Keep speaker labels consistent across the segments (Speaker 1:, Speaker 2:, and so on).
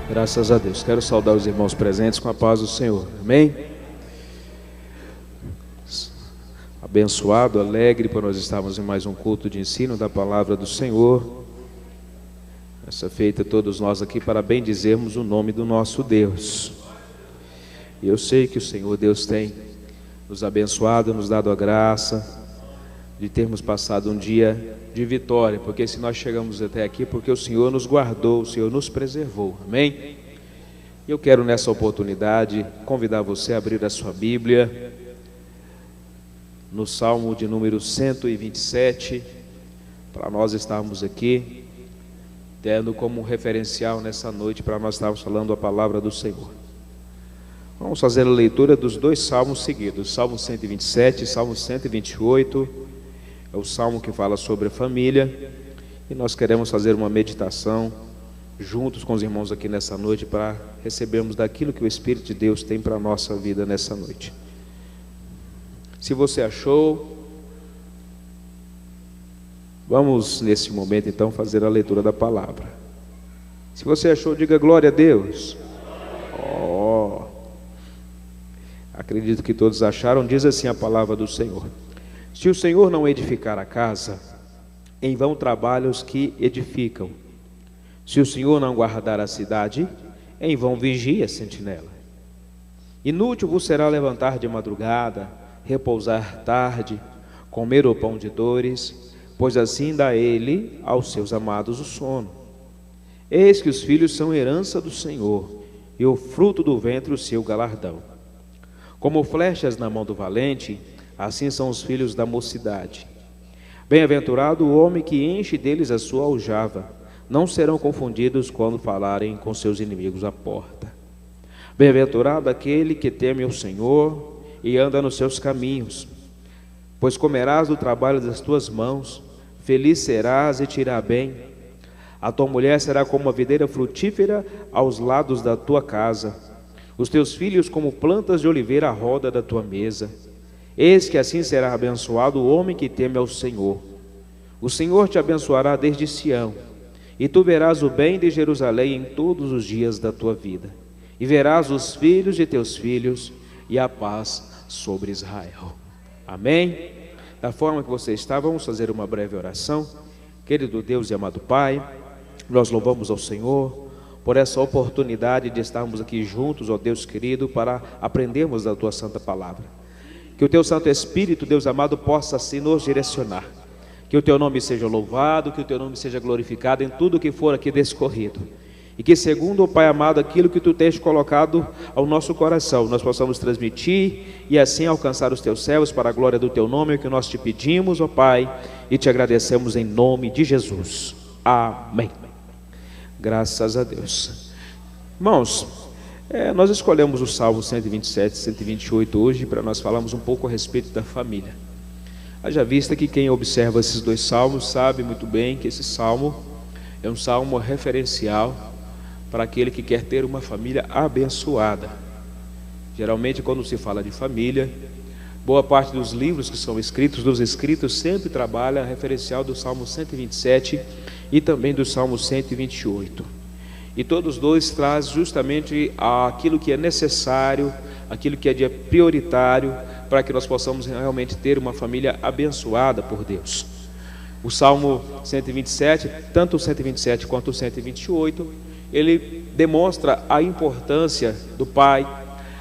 Speaker 1: Graças a Deus. Quero saudar os irmãos presentes com a paz do Senhor. Amém? Abençoado, alegre por nós estarmos em mais um culto de ensino da palavra do Senhor. Essa feita todos nós aqui para bendizermos o nome do nosso Deus. E eu sei que o Senhor Deus tem nos abençoado, nos dado a graça de termos passado um dia de vitória, porque se nós chegamos até aqui, porque o Senhor nos guardou, o Senhor nos preservou, amém? Eu quero nessa oportunidade convidar você a abrir a sua Bíblia no Salmo de número 127, para nós estarmos aqui, tendo como referencial nessa noite, para nós estarmos falando a palavra do Senhor. Vamos fazer a leitura dos dois salmos seguidos, Salmo 127 e Salmo 128, é o salmo que fala sobre a família, e nós queremos fazer uma meditação juntos com os irmãos aqui nessa noite, para recebermos daquilo que o Espírito de Deus tem para a nossa vida nessa noite. Se você achou, vamos nesse momento então fazer a leitura da palavra. Se você achou, diga glória a Deus. Acredito que todos acharam. Diz assim a palavra do Senhor: se o Senhor não edificar a casa, em vão trabalham os que edificam. Se o Senhor não guardar a cidade, em vão vigia a sentinela. Inútil vos será levantar de madrugada, repousar tarde, comer o pão de dores, pois assim dá ele aos seus amados o sono. Eis que os filhos são herança do Senhor, e o fruto do ventre o seu galardão. Como flechas na mão do valente, assim são os filhos da mocidade. Bem-aventurado o homem que enche deles a sua aljava, não serão confundidos quando falarem com seus inimigos à porta. Bem-aventurado aquele que teme o Senhor e anda nos seus caminhos, pois comerás do trabalho das tuas mãos, feliz serás e te irá bem. A tua mulher será como uma videira frutífera aos lados da tua casa, os teus filhos como plantas de oliveira à roda da tua mesa. Eis que assim será abençoado o homem que teme ao Senhor. O Senhor te abençoará desde Sião, e tu verás o bem de Jerusalém em todos os dias da tua vida, e verás os filhos de teus filhos, e a paz sobre Israel. Amém? Da forma que você está, vamos fazer uma breve oração. Querido Deus e amado Pai, nós louvamos ao Senhor por essa oportunidade de estarmos aqui juntos, ó Deus querido, para aprendermos da tua santa palavra. Que o teu Santo Espírito, Deus amado, possa assim nos direcionar. Que o teu nome seja louvado, que o teu nome seja glorificado em tudo que for aqui discorrido. E que, segundo o Pai amado, aquilo que tu tens colocado ao nosso coração, nós possamos transmitir e assim alcançar os teus céus para a glória do teu nome, o que nós te pedimos, ó Pai, e te agradecemos em nome de Jesus. Amém. Graças a Deus. Irmãos, nós escolhemos o Salmo 127 e 128 hoje para nós falarmos um pouco a respeito da família. Haja vista que quem observa esses dois salmos sabe muito bem que esse salmo é um salmo referencial para aquele que quer ter uma família abençoada. Geralmente, quando se fala de família, boa parte dos livros que são escritos, dos escritos, sempre trabalha a referencial do Salmo 127 e também do Salmo 128. E todos os dois trazem justamente aquilo que é necessário, aquilo que é prioritário, para que nós possamos realmente ter uma família abençoada por Deus. O Salmo 127, tanto o 127 quanto o 128, ele demonstra a importância do pai,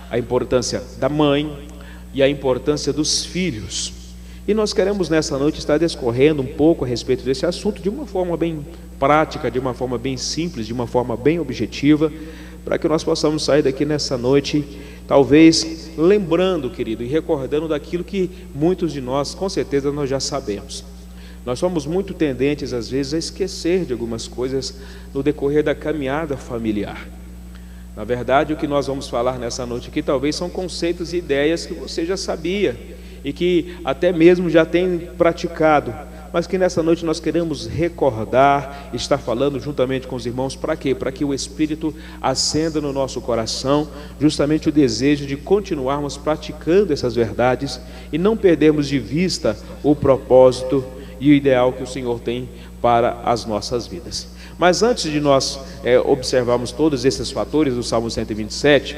Speaker 1: a importância da mãe e a importância dos filhos. E nós queremos nessa noite estar discorrendo um pouco a respeito desse assunto de uma forma bem prática, de uma forma bem simples, de uma forma bem objetiva, para que nós possamos sair daqui nessa noite, talvez lembrando, querido, e recordando daquilo que muitos de nós, com certeza, nós já sabemos. Nós somos muito tendentes, às vezes, a esquecer de algumas coisas no decorrer da caminhada familiar. Na verdade, o que nós vamos falar nessa noite aqui, talvez são conceitos e ideias que você já sabia e que até mesmo já tem praticado, mas que nessa noite nós queremos recordar, estar falando juntamente com os irmãos. Para quê? Para que o Espírito acenda no nosso coração justamente o desejo de continuarmos praticando essas verdades e não perdermos de vista o propósito e o ideal que o Senhor tem para as nossas vidas. Mas antes de nós observarmos todos esses fatores do Salmo 127,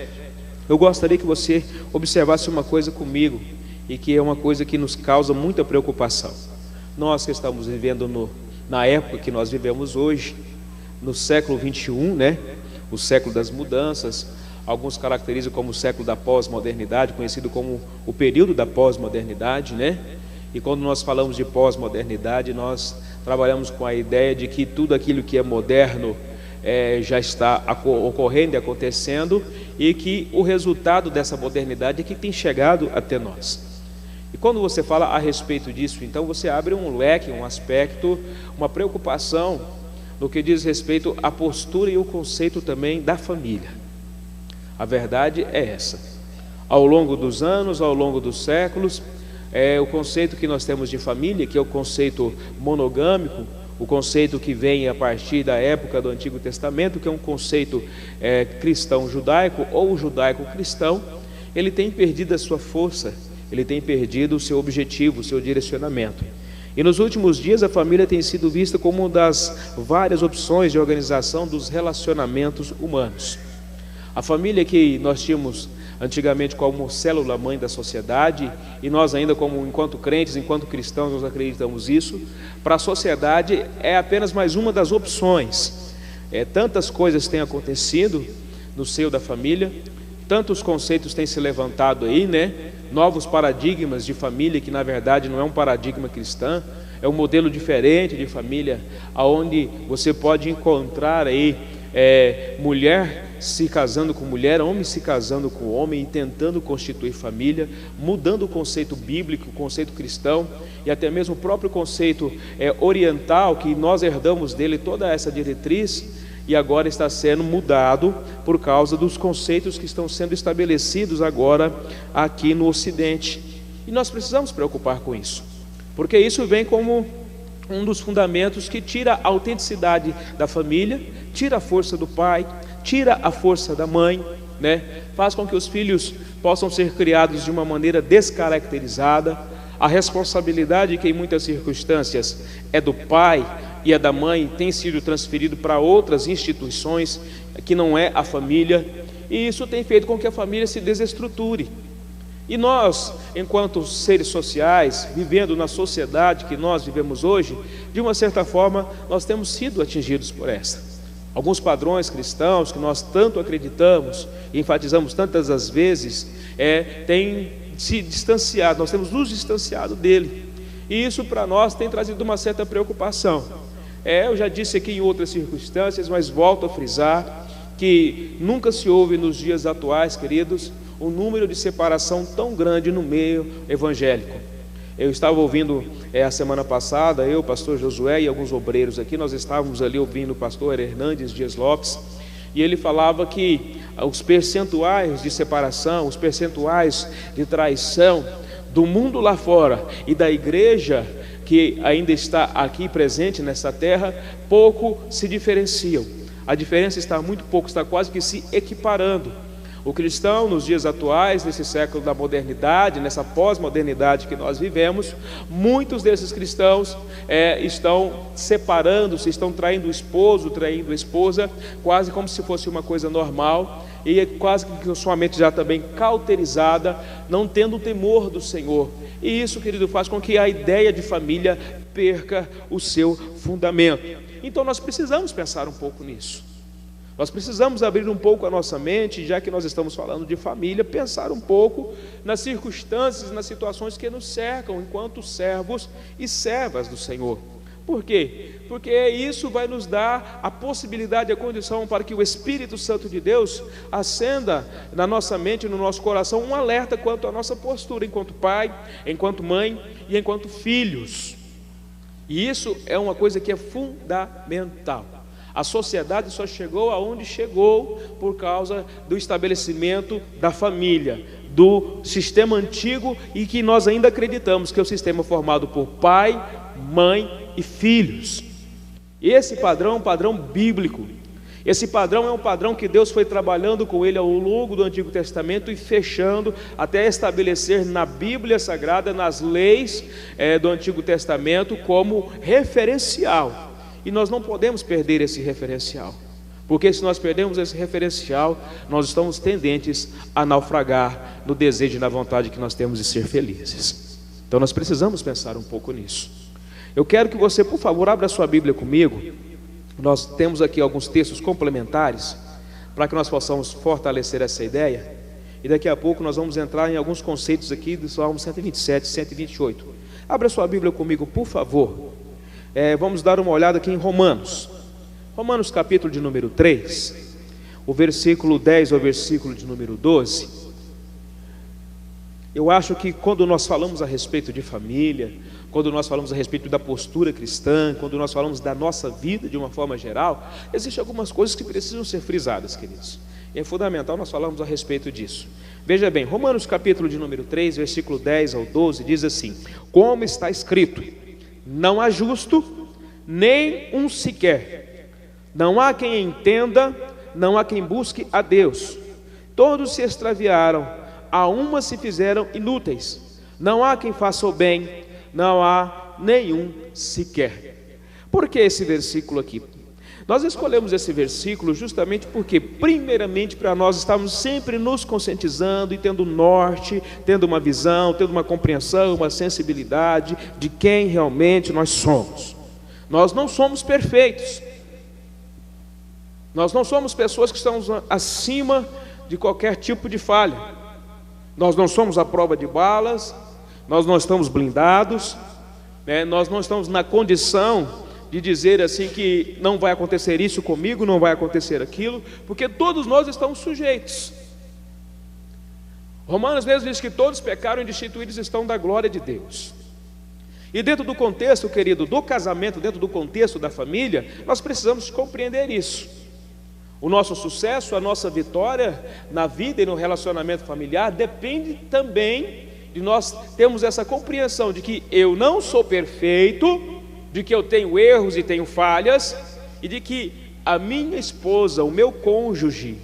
Speaker 1: eu gostaria que você observasse uma coisa comigo, e que é uma coisa que nos causa muita preocupação. Nós que estamos vivendo na época que nós vivemos hoje, no século 21, né? O século das mudanças, alguns caracterizam como o século da pós-modernidade, conhecido como o período da pós-modernidade, né? E quando nós falamos de pós-modernidade, nós trabalhamos com a ideia de que tudo aquilo que é moderno já está ocorrendo e acontecendo, e que o resultado dessa modernidade é que tem chegado até nós. E quando você fala a respeito disso, então você abre um leque, um aspecto, uma preocupação no que diz respeito à postura e o conceito também da família. A verdade é essa. Ao longo dos anos, ao longo dos séculos, o conceito que nós temos de família, que é o conceito monogâmico, o conceito que vem a partir da época do Antigo Testamento, que é um conceito cristão-judaico ou judaico-cristão, ele tem perdido a sua força, ele tem perdido o seu objetivo, o seu direcionamento. E nos últimos dias a família tem sido vista como uma das várias opções de organização dos relacionamentos humanos. A família que nós tínhamos antigamente como célula-mãe da sociedade, e nós ainda enquanto crentes, enquanto cristãos, nós acreditamos isso, para a sociedade é apenas mais uma das opções. Tantas coisas têm acontecido no seio da família, tantos conceitos têm se levantado aí, né? Novos paradigmas de família, que na verdade não é um paradigma cristão, é um modelo diferente de família, onde você pode encontrar aí mulher se casando com mulher, homem se casando com homem e tentando constituir família, mudando o conceito bíblico, o conceito cristão e até mesmo o próprio conceito oriental, que nós herdamos dele toda essa diretriz, e agora está sendo mudado por causa dos conceitos que estão sendo estabelecidos agora aqui no Ocidente. E nós precisamos preocupar com isso, porque isso vem como um dos fundamentos que tira a autenticidade da família, tira a força do pai, tira a força da mãe, né? Faz com que os filhos possam ser criados de uma maneira descaracterizada. A responsabilidade, que em muitas circunstâncias é do pai e é da mãe, tem sido transferido para outras instituições que não é a família, e isso tem feito com que a família se desestruture. E nós, enquanto seres sociais, vivendo na sociedade que nós vivemos hoje, de uma certa forma, nós temos sido atingidos por essa. Alguns padrões cristãos que nós tanto acreditamos e enfatizamos tantas as vezes, têm se distanciado, nós temos nos distanciado dele. E isso para nós tem trazido uma certa preocupação. Eu já disse aqui em outras circunstâncias, mas volto a frisar que nunca se houve nos dias atuais, queridos, um número de separação tão grande no meio evangélico. Eu estava ouvindo a semana passada, eu, pastor Josué e alguns obreiros aqui, nós estávamos ali ouvindo o pastor Hernandes Dias Lopes, e ele falava que os percentuais de separação, os percentuais de traição do mundo lá fora e da igreja que ainda está aqui presente nessa terra, pouco se diferenciam. A diferença está muito pouco, está quase que se equiparando. O cristão nos dias atuais, nesse século da modernidade, nessa pós-modernidade que nós vivemos, muitos desses cristãos estão separando-se, estão traindo o esposo, traindo a esposa, quase como se fosse uma coisa normal, e quase que com sua mente já também cauterizada, não tendo o temor do Senhor. E isso, querido, faz com que a ideia de família perca o seu fundamento. Então nós precisamos pensar um pouco nisso. Nós precisamos abrir um pouco a nossa mente, já que nós estamos falando de família, pensar um pouco nas circunstâncias, nas situações que nos cercam enquanto servos e servas do Senhor. Por quê? Porque isso vai nos dar a possibilidade, a condição para que o Espírito Santo de Deus acenda na nossa mente, no nosso coração, um alerta quanto à nossa postura enquanto pai, enquanto mãe e enquanto filhos. E isso é uma coisa que é fundamental. A sociedade só chegou aonde chegou por causa do estabelecimento da família, do sistema antigo, e que nós ainda acreditamos que é o sistema formado por pai, mãe e filhos. E esse padrão é um padrão bíblico. Esse padrão é um padrão que Deus foi trabalhando com ele ao longo do Antigo Testamento e fechando até estabelecer na Bíblia Sagrada, nas leis do Antigo Testamento, como referencial. E nós não podemos perder esse referencial, porque se nós perdemos esse referencial, nós estamos tendentes a naufragar no desejo e na vontade que nós temos de ser felizes. Então nós precisamos pensar um pouco nisso. Eu quero que você, por favor, abra a sua Bíblia comigo. Nós temos aqui alguns textos complementares para que nós possamos fortalecer essa ideia. E daqui a pouco nós vamos entrar em alguns conceitos aqui do Salmo 127, 128. Abra sua Bíblia comigo, por favor. Vamos dar uma olhada aqui em Romanos. Romanos capítulo de número 3, o versículo 10 ao versículo de número 12. Eu acho que quando nós falamos a respeito de família, quando nós falamos a respeito da postura cristã, quando nós falamos da nossa vida de uma forma geral, existem algumas coisas que precisam ser frisadas, queridos. E é fundamental nós falarmos a respeito disso. Veja bem, Romanos capítulo de número 3, versículo 10 ao 12, diz assim: como está escrito, não há justo, nem um sequer, não há quem entenda, não há quem busque a Deus. Todos se extraviaram, a uma se fizeram inúteis, não há quem faça o bem, não há nenhum sequer. Por que esse versículo aqui? Nós escolhemos esse versículo justamente porque, primeiramente, para nós estamos sempre nos conscientizando e tendo norte, tendo uma visão, tendo uma compreensão, uma sensibilidade de quem realmente nós somos. Nós não somos perfeitos. Nós não somos pessoas que estamos acima de qualquer tipo de falha. Nós não somos à prova de balas, nós não estamos blindados, nós não estamos na condição de dizer assim que não vai acontecer isso comigo, não vai acontecer aquilo, porque todos nós estamos sujeitos. Romanos mesmo diz que todos pecaram e destituídos estão da glória de Deus. E dentro do contexto, querido, do casamento, dentro do contexto da família, nós precisamos compreender isso. O nosso sucesso, a nossa vitória na vida e no relacionamento familiar depende também de nós termos essa compreensão de que eu não sou perfeito, de que eu tenho erros e tenho falhas, e de que a minha esposa, o meu cônjuge,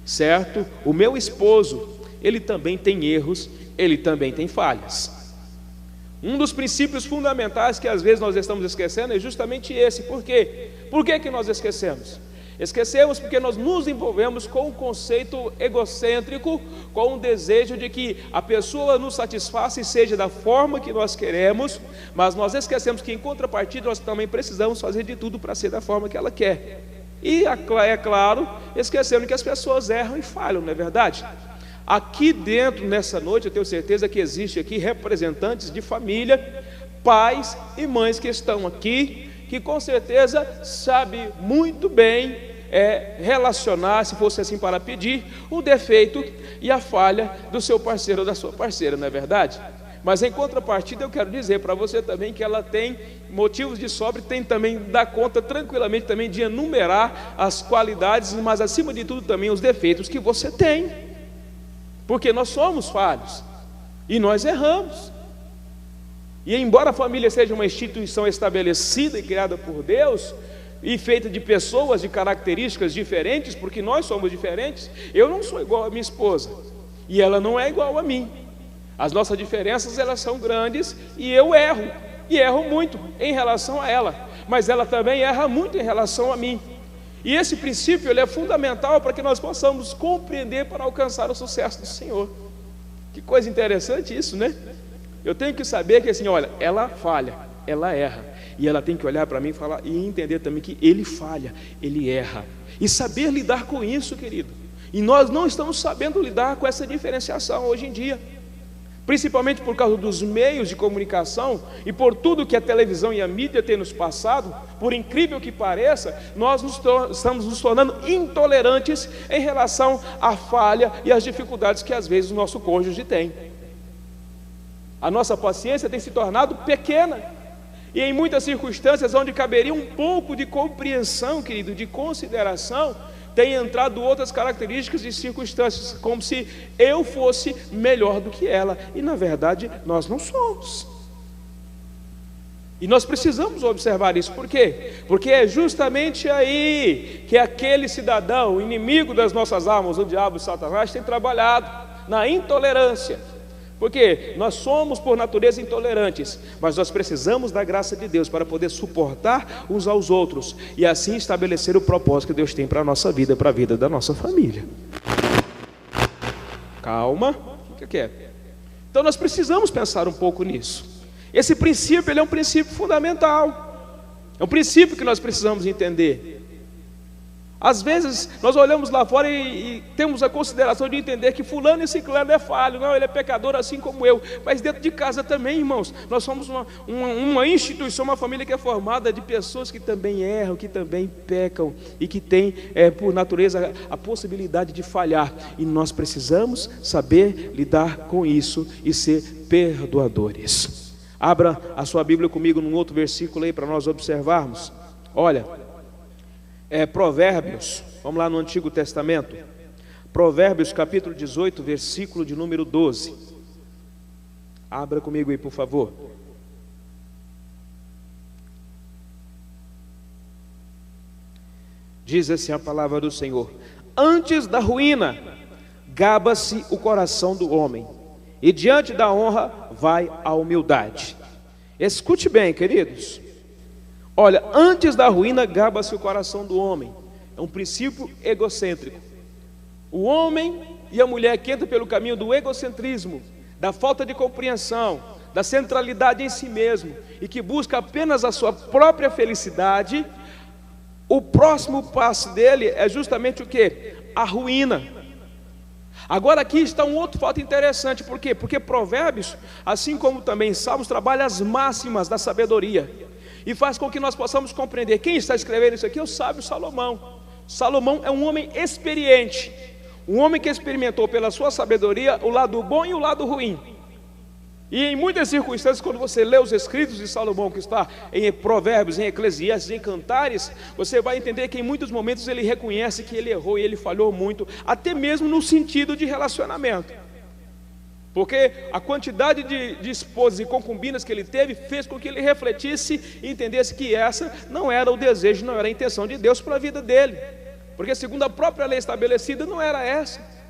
Speaker 1: certo? O meu esposo, ele também tem erros, ele também tem falhas. Um dos princípios fundamentais que às vezes nós estamos esquecendo é justamente esse. Por quê? Por que nós esquecemos? Esquecemos porque nós nos envolvemos com um conceito egocêntrico, com um desejo de que a pessoa nos satisfaça e seja da forma que nós queremos, mas nós esquecemos que em contrapartida nós também precisamos fazer de tudo para ser da forma que ela quer. E é claro, esquecendo que as pessoas erram e falham, não é verdade? Aqui dentro, nessa noite, eu tenho certeza que existe aqui representantes de família, pais e mães que estão aqui, que com certeza sabe muito bem relacionar, se fosse assim para pedir, o defeito e a falha do seu parceiro ou da sua parceira, não é verdade? Mas em contrapartida eu quero dizer para você também que ela tem motivos de sobra, tem também, dá conta tranquilamente também de enumerar as qualidades, mas acima de tudo também os defeitos que você tem, porque nós somos falhos e nós erramos. E embora a família seja uma instituição estabelecida e criada por Deus, e feita de pessoas de características diferentes, porque nós somos diferentes, eu não sou igual a minha esposa, e ela não é igual a mim. As nossas diferenças, elas são grandes, e eu erro, e erro muito em relação a ela, mas ela também erra muito em relação a mim. E esse princípio, ele é fundamental para que nós possamos compreender para alcançar o sucesso do Senhor. Que coisa interessante isso, né? Eu tenho que saber que assim, olha, ela falha, ela erra, e ela tem que olhar para mim e falar, e entender também que ele falha, ele erra, e saber lidar com isso, querido. E nós não estamos sabendo lidar com essa diferenciação hoje em dia, principalmente por causa dos meios de comunicação e por tudo que a televisão e a mídia têm nos passado. Por incrível que pareça, nós estamos nos tornando intolerantes em relação à falha e às dificuldades que às vezes o nosso cônjuge tem. A nossa paciência tem se tornado pequena, e em muitas circunstâncias onde caberia um pouco de compreensão, querido, de consideração, tem entrado outras características e circunstâncias, como se eu fosse melhor do que ela, e na verdade nós não somos. E nós precisamos observar isso. Por quê? Porque é justamente aí que aquele cidadão, o inimigo das nossas almas, o diabo e Satanás, tem trabalhado, na intolerância. Porque nós somos por natureza intolerantes, mas nós precisamos da graça de Deus para poder suportar uns aos outros e assim estabelecer o propósito que Deus tem para a nossa vida, para a vida da nossa família. Calma, fica quieto. Então nós precisamos pensar um pouco nisso. Esse princípio, ele é um princípio fundamental. É um princípio que nós precisamos entender. Às vezes nós olhamos lá fora e temos a consideração de entender que fulano e ciclano é falho, não, ele é pecador assim como eu. Mas dentro de casa também, irmãos, nós somos uma instituição, uma família que é formada de pessoas que também erram, que também pecam e que têm por natureza a possibilidade de falhar. E nós precisamos saber lidar com isso e ser perdoadores. Abra a sua Bíblia comigo num outro versículo aí para nós observarmos. Olha, Provérbios, vamos lá no Antigo Testamento, Provérbios capítulo 18, versículo de número 12. Abra comigo aí, por favor. Diz assim a palavra do Senhor: antes da ruína gaba-se o coração do homem, e diante da honra vai a humildade. Escute bem, queridos. Olha, antes da ruína gaba-se o coração do homem. É um princípio egocêntrico. O homem e a mulher que entram pelo caminho do egocentrismo, da falta de compreensão, da centralidade em si mesmo, e que busca apenas a sua própria felicidade, o próximo passo dele é justamente o quê? A ruína. Agora aqui está um outro fato interessante. Por quê? Porque Provérbios, assim como também Salmos, trabalha as máximas da sabedoria e faz com que nós possamos compreender. Quem está escrevendo isso aqui é o sábio Salomão. Salomão é um homem experiente, um homem que experimentou pela sua sabedoria o lado bom e o lado ruim. E em muitas circunstâncias, quando você lê os escritos de Salomão, que está em Provérbios, em Eclesiastes, em Cantares, você vai entender que em muitos momentos ele reconhece que ele errou e ele falhou muito, até mesmo no sentido de relacionamento. Porque a quantidade de esposas e concubinas que ele teve fez com que ele refletisse e entendesse que essa não era o desejo, não era a intenção de Deus para a vida dele. Porque segundo a própria lei estabelecida, não era essa.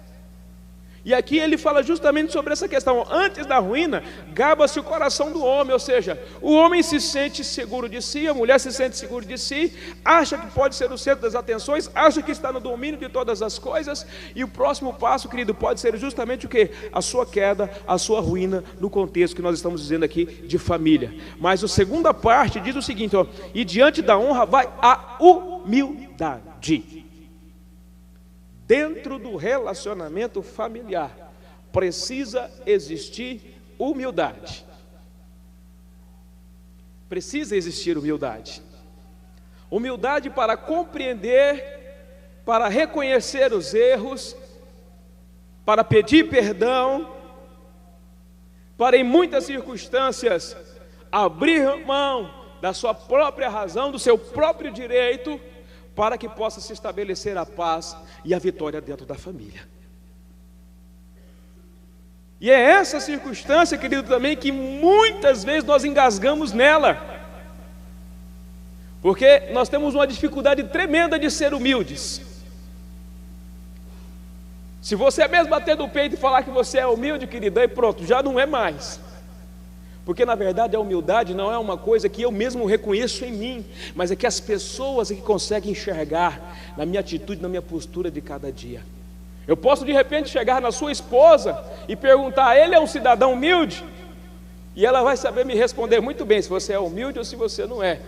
Speaker 1: E aqui ele fala justamente sobre essa questão. Antes da ruína, gaba-se o coração do homem. Ou seja, o homem se sente seguro de si, a mulher se sente segura de si, acha que pode ser o centro das atenções, acha que está no domínio de todas as coisas. E o próximo passo, querido, pode ser justamente o quê? A sua queda, a sua ruína, no contexto que nós estamos dizendo aqui de família. Mas a segunda parte diz o seguinte, ó: e diante da honra vai a humildade. Dentro do relacionamento familiar precisa existir humildade. Precisa existir humildade. Humildade para compreender, para reconhecer os erros, para pedir perdão, para em muitas circunstâncias abrir mão da sua própria razão, do seu próprio direito, para que possa se estabelecer a paz e a vitória dentro da família. E é essa circunstância, querido, também que muitas vezes nós engasgamos nela, porque nós temos uma dificuldade tremenda de ser humildes. Se você mesmo bater do peito e falar que você é humilde, querido, aí pronto, já não é mais. Porque na verdade a humildade não é uma coisa que eu mesmo reconheço em mim, mas é que as pessoas que conseguem enxergar na minha atitude, na minha postura de cada dia. Eu posso de repente chegar na sua esposa e perguntar: ele é um cidadão humilde? E ela vai saber me responder muito bem se você é humilde ou se você não é.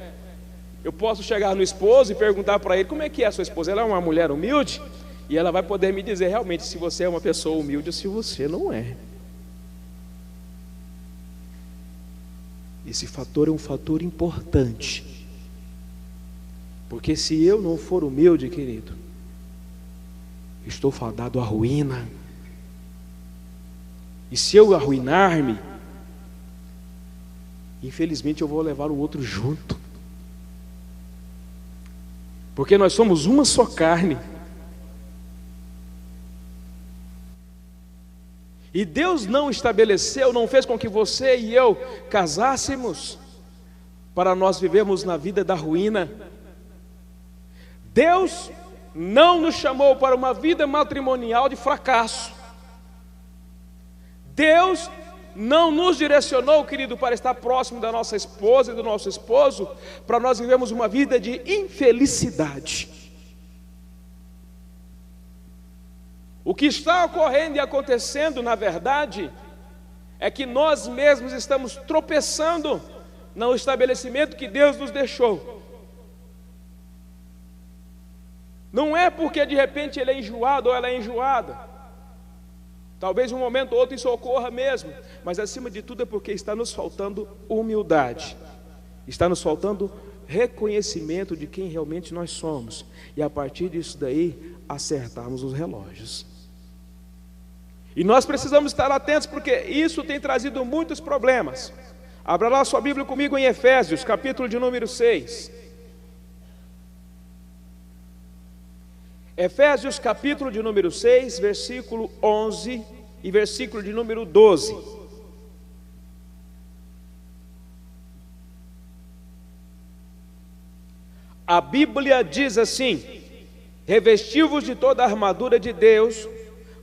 Speaker 1: Eu posso chegar no esposo e perguntar para ele: como é que é a sua esposa? Ela é uma mulher humilde? E ela vai poder me dizer realmente se você é uma pessoa humilde ou se você não é. Esse fator é um fator importante, porque se eu não for humilde, querido, estou fadado à ruína. E se eu arruinar-me, infelizmente eu vou levar o outro junto, porque nós somos uma só carne. E Deus não estabeleceu, não fez com que você e eu casássemos para nós vivermos na vida da ruína. Deus não nos chamou para uma vida matrimonial de fracasso. Deus não nos direcionou, querido, para estar próximo da nossa esposa e do nosso esposo, para nós vivemos uma vida de infelicidade. O que está ocorrendo e acontecendo, na verdade, é que nós mesmos estamos tropeçando no estabelecimento que Deus nos deixou. Não é porque de repente ele é enjoado ou ela é enjoada. Talvez um momento ou outro isso ocorra mesmo, mas acima de tudo é porque está nos faltando humildade, está nos faltando reconhecimento de quem realmente nós somos, e a partir disso daí acertarmos os relógios. E nós precisamos estar atentos, porque isso tem trazido muitos problemas. Abra lá sua Bíblia comigo em Efésios, capítulo de número 6. Efésios, capítulo de número 6, versículo 11 e versículo de número 12. A Bíblia diz assim: revesti-vos de toda a armadura de Deus,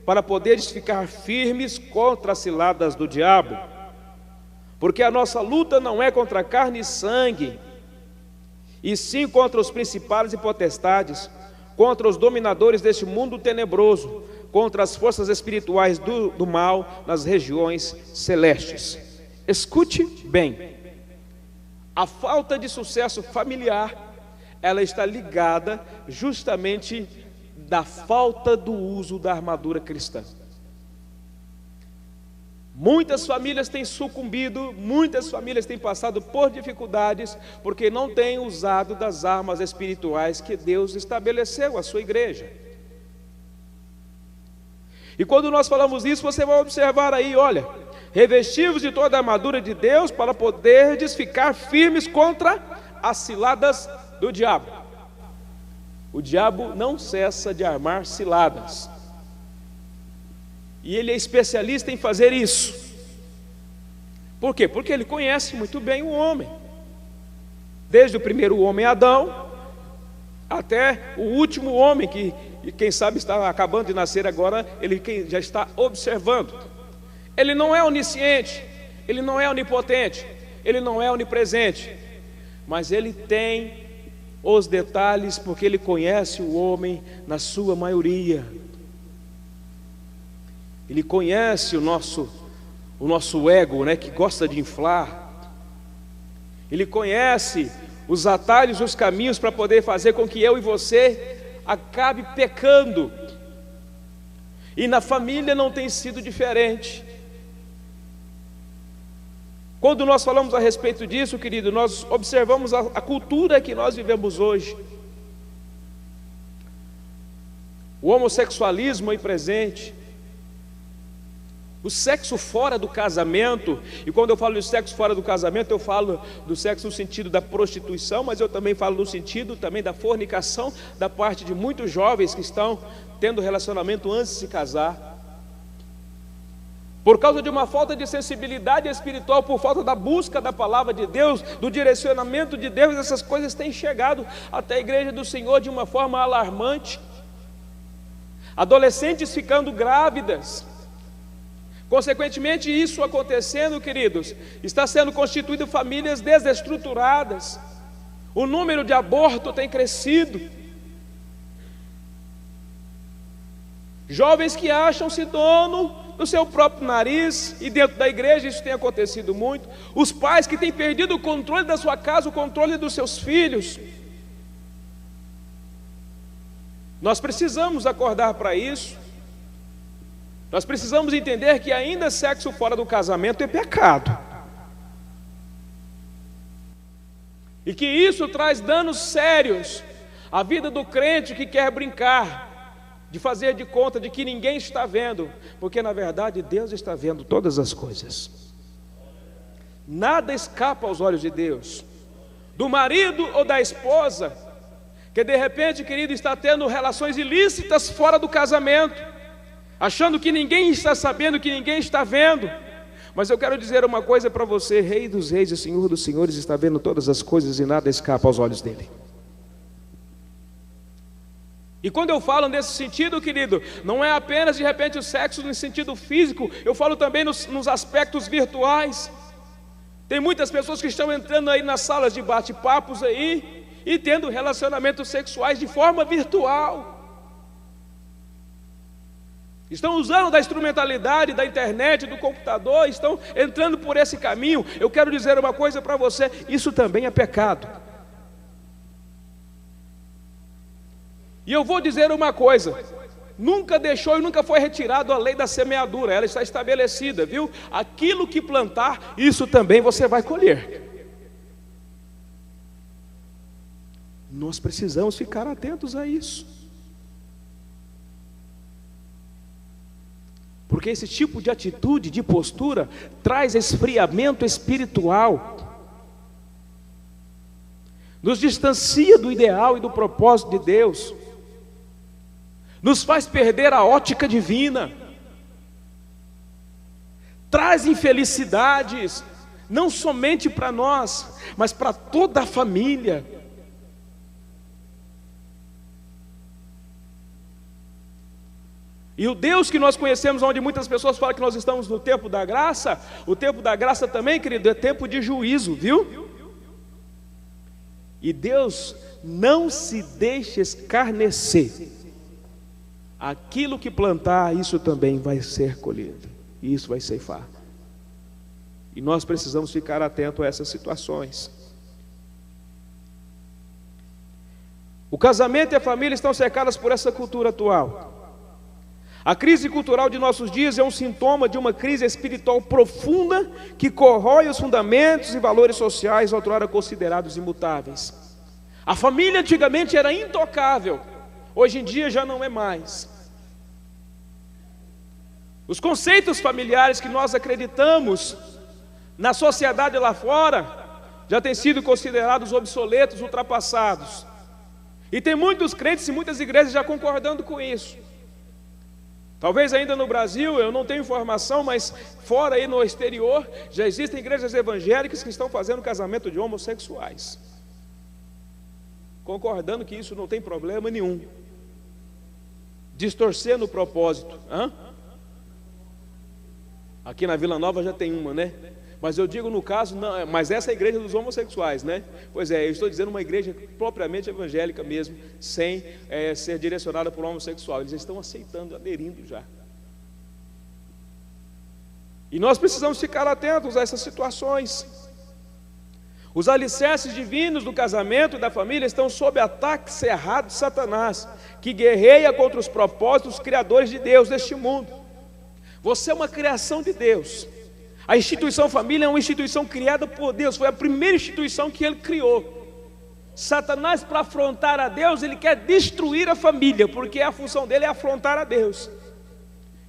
Speaker 1: para poderes ficar firmes contra as ciladas do diabo, porque a nossa luta não é contra carne e sangue, e sim contra os principados e potestades, contra os dominadores deste mundo tenebroso, contra as forças espirituais do mal nas regiões celestes. Escute bem, a falta de sucesso familiar, ela está ligada justamente da falta do uso da armadura cristã. Muitas famílias têm sucumbido, muitas famílias têm passado por dificuldades, porque não têm usado das armas espirituais que Deus estabeleceu à sua igreja. E quando nós falamos isso, você vai observar aí, olha: revesti-vos de toda a armadura de Deus, para poderdes ficar firmes contra as ciladas do diabo. O diabo não cessa de armar ciladas, e ele é especialista em fazer isso. Por quê? Porque ele conhece muito bem o homem, desde o primeiro homem Adão, até o último homem, que quem sabe está acabando de nascer agora, ele já está observando. Ele não é onisciente, ele não é onipotente, ele não é onipresente, mas ele tem os detalhes, porque ele conhece o homem na sua maioria. Ele conhece o nosso ego, né, que gosta de inflar. Ele conhece os atalhos, os caminhos para poder fazer com que eu e você acabe pecando. E na família não tem sido diferente. Quando nós falamos a respeito disso, querido, nós observamos a cultura que nós vivemos hoje. O homossexualismo aí presente, o sexo fora do casamento. E quando eu falo de sexo fora do casamento, eu falo do sexo no sentido da prostituição, mas eu também falo no sentido também da fornicação, da parte de muitos jovens que estão tendo relacionamento antes de se casar, por causa de uma falta de sensibilidade espiritual, por falta da busca da palavra de Deus, do direcionamento de Deus. Essas coisas têm chegado até a igreja do Senhor de uma forma alarmante. Adolescentes ficando grávidas. Consequentemente, isso acontecendo, queridos, está sendo constituído famílias desestruturadas. O número de abortos tem crescido. Jovens que acham-se dono do seu próprio nariz, e dentro da igreja isso tem acontecido muito. Os pais que têm perdido o controle da sua casa, o controle dos seus filhos. Nós precisamos acordar para isso. Nós precisamos entender que ainda sexo fora do casamento é pecado, e que isso traz danos sérios à vida do crente que quer brincar de fazer de conta de que ninguém está vendo, porque na verdade Deus está vendo todas as coisas. Nada escapa aos olhos de Deus. Do marido ou da esposa que de repente, querido, está tendo relações ilícitas fora do casamento, achando que ninguém está sabendo, que ninguém está vendo. Mas eu quero dizer uma coisa para você: Rei dos reis e Senhor dos senhores está vendo todas as coisas, e nada escapa aos olhos dele. E quando eu falo nesse sentido, querido, não é apenas de repente o sexo no sentido físico, eu falo também nos aspectos virtuais. Tem muitas pessoas que estão entrando aí nas salas de bate-papos aí e tendo relacionamentos sexuais de forma virtual. Estão usando da instrumentalidade, da internet, do computador, estão entrando por esse caminho. Eu quero dizer uma coisa para você, isso também é pecado. E eu vou dizer uma coisa, nunca deixou e nunca foi retirado a lei da semeadura, ela está estabelecida, viu? Aquilo que plantar, isso também você vai colher. Nós precisamos ficar atentos a isso. Porque esse tipo de atitude, de postura, traz esfriamento espiritual, nos distancia do ideal e do propósito de Deus, nos faz perder a ótica divina, traz infelicidades, não somente para nós, mas para toda a família. E o Deus que nós conhecemos, onde muitas pessoas falam que nós estamos no tempo da graça, o tempo da graça também, querido, é tempo de juízo, viu? E Deus não se deixa escarnecer. Aquilo que plantar, isso também vai ser colhido, e isso vai ceifar. E nós precisamos ficar atentos a essas situações. O casamento e a família estão cercadas por essa cultura atual. A crise cultural de nossos dias é um sintoma de uma crise espiritual profunda que corrói os fundamentos e valores sociais outrora considerados imutáveis. A família antigamente era intocável, hoje em dia já não é mais. Os conceitos familiares que nós acreditamos na sociedade lá fora já têm sido considerados obsoletos, ultrapassados. E tem muitos crentes e muitas igrejas já concordando com isso. Talvez ainda no Brasil, eu não tenho informação, mas fora aí no exterior, já existem igrejas evangélicas que estão fazendo casamento de homossexuais, concordando que isso não tem problema nenhum, distorcendo o propósito. Aqui na Vila Nova já tem uma, né? Mas eu digo no caso, não, mas essa é a igreja dos homossexuais, né? Pois é, eu estou dizendo uma igreja propriamente evangélica mesmo, sem ser direcionada por um homossexual. Eles estão aceitando, aderindo já. E nós precisamos ficar atentos a essas situações. Os alicerces divinos do casamento e da família estão sob ataque cerrado de Satanás, que guerreia contra os propósitos criadores de Deus neste mundo. Você é uma criação de Deus. A instituição família é uma instituição criada por Deus, foi a primeira instituição que Ele criou. Satanás, para afrontar a Deus, ele quer destruir a família, porque a função dele é afrontar a Deus.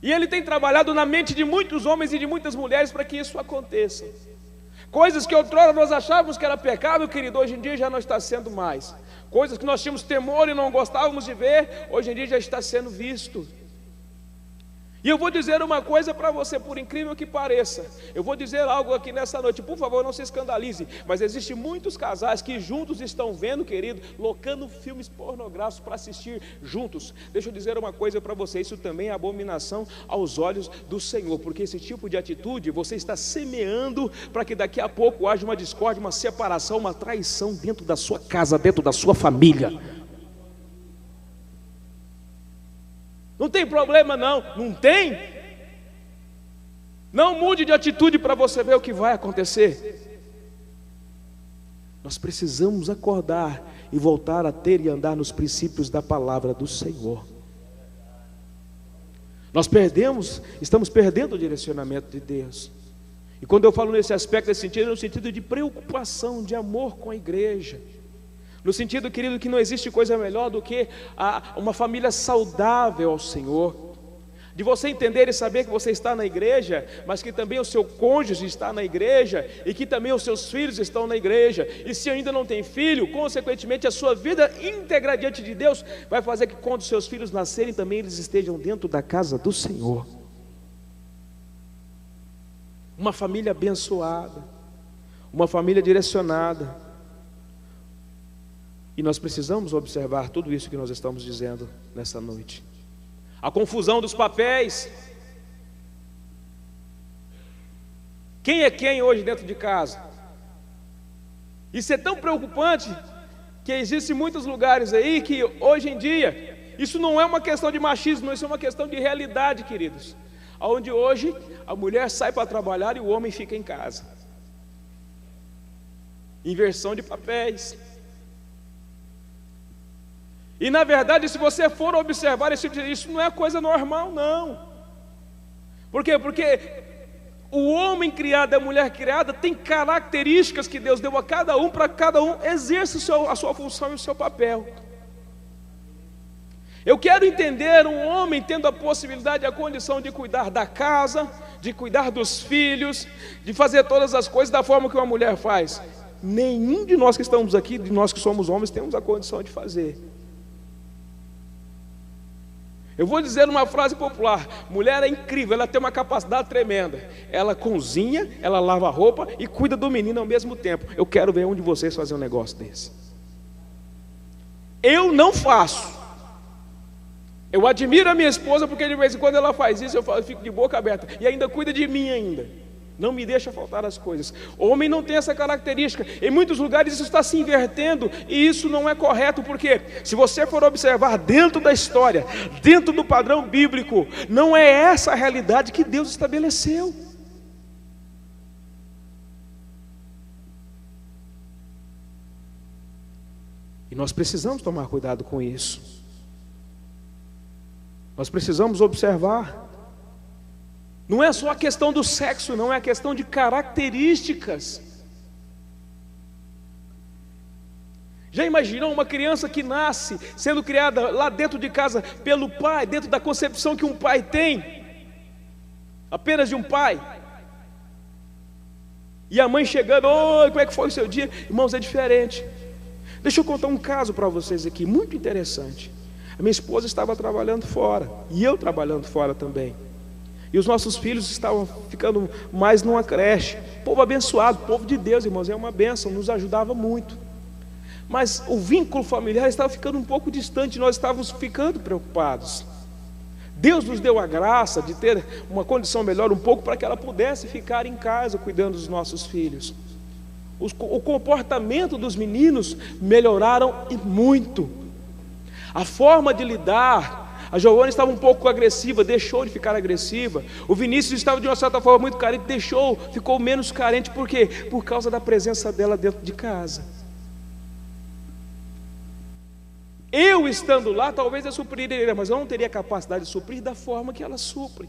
Speaker 1: E ele tem trabalhado na mente de muitos homens e de muitas mulheres para que isso aconteça. Coisas que outrora nós achávamos que era pecado, querido, hoje em dia já não está sendo mais. Coisas que nós tínhamos temor e não gostávamos de ver, hoje em dia já está sendo visto. E eu vou dizer uma coisa para você, por incrível que pareça. Eu vou dizer algo aqui nessa noite, por favor, não se escandalize. Mas existem muitos casais que juntos estão vendo, querido, locando filmes pornográficos para assistir juntos. Deixa eu dizer uma coisa para você, isso também é abominação aos olhos do Senhor. Porque esse tipo de atitude, você está semeando para que daqui a pouco haja uma discórdia, uma separação, uma traição dentro da sua casa, dentro da sua família. Não tem problema não tem? Não mude de atitude para você ver o que vai acontecer. Nós precisamos acordar e voltar a ter e andar nos princípios da palavra do Senhor. Estamos perdendo o direcionamento de Deus. E quando eu falo nesse aspecto, nesse sentido, é no sentido de preocupação, de amor com a igreja. No sentido, querido, que não existe coisa melhor do que uma família saudável ao Senhor. De você entender e saber que você está na igreja, mas que também o seu cônjuge está na igreja, e que também os seus filhos estão na igreja. E se ainda não tem filho, consequentemente a sua vida íntegra diante de Deus vai fazer que quando os seus filhos nascerem, também eles estejam dentro da casa do Senhor. Uma família abençoada, uma família direcionada, E nós precisamos observar tudo isso que nós estamos dizendo nessa noite. A confusão dos papéis. Quem é quem hoje dentro de casa? Isso é tão preocupante que existem muitos lugares aí que hoje em dia, isso não é uma questão de machismo, isso é uma questão de realidade, queridos. Onde hoje a mulher sai para trabalhar e o homem fica em casa. Inversão de papéis. E na verdade, se você for observar isso não é coisa normal, não. Por quê? Porque o homem criado e a mulher criada tem características que Deus deu a cada um, para cada um exerça a sua função e o seu papel. Eu quero entender um homem tendo a possibilidade e a condição de cuidar da casa, de cuidar dos filhos, de fazer todas as coisas da forma que uma mulher faz. Nenhum de nós que estamos aqui, de nós que somos homens, temos a condição de fazer. Eu vou dizer uma frase popular: mulher é incrível, ela tem uma capacidade tremenda. Ela cozinha, ela lava a roupa e cuida do menino ao mesmo tempo. Eu quero ver um de vocês fazer um negócio desse. Eu não faço. Eu admiro a minha esposa porque de vez em quando ela faz isso, eu fico de boca aberta. E ainda cuida de mim ainda. Não me deixa faltar as coisas. O homem não tem essa característica. Em muitos lugares isso está se invertendo e isso não é correto, porque se você for observar dentro da história, dentro do padrão bíblico, não é essa a realidade que Deus estabeleceu. E nós precisamos tomar cuidado com isso. Nós precisamos observar. Não é só a questão do sexo, não, é a questão de características. Já imaginou uma criança que nasce sendo criada lá dentro de casa pelo pai, dentro da concepção que um pai tem, apenas de um pai, e a mãe chegando: oi, como é que foi o seu dia? Irmãos, é diferente. Deixa eu contar um caso para vocês aqui, muito interessante. A minha esposa estava trabalhando fora, e eu trabalhando fora também. E os nossos filhos estavam ficando mais numa creche. Povo abençoado, povo de Deus, irmãos, é uma bênção, nos ajudava muito. Mas o vínculo familiar estava ficando um pouco distante, nós estávamos ficando preocupados. Deus nos deu a graça de ter uma condição melhor um pouco para que ela pudesse ficar em casa cuidando dos nossos filhos. O comportamento dos meninos melhoraram e muito. A forma de lidar, a Giovana estava um pouco agressiva, deixou de ficar agressiva. O Vinícius estava de uma certa forma muito carente, ficou menos carente. Por quê? Por causa da presença dela dentro de casa. Eu estando lá, talvez eu supriria, mas eu não teria capacidade de suprir da forma que ela supre.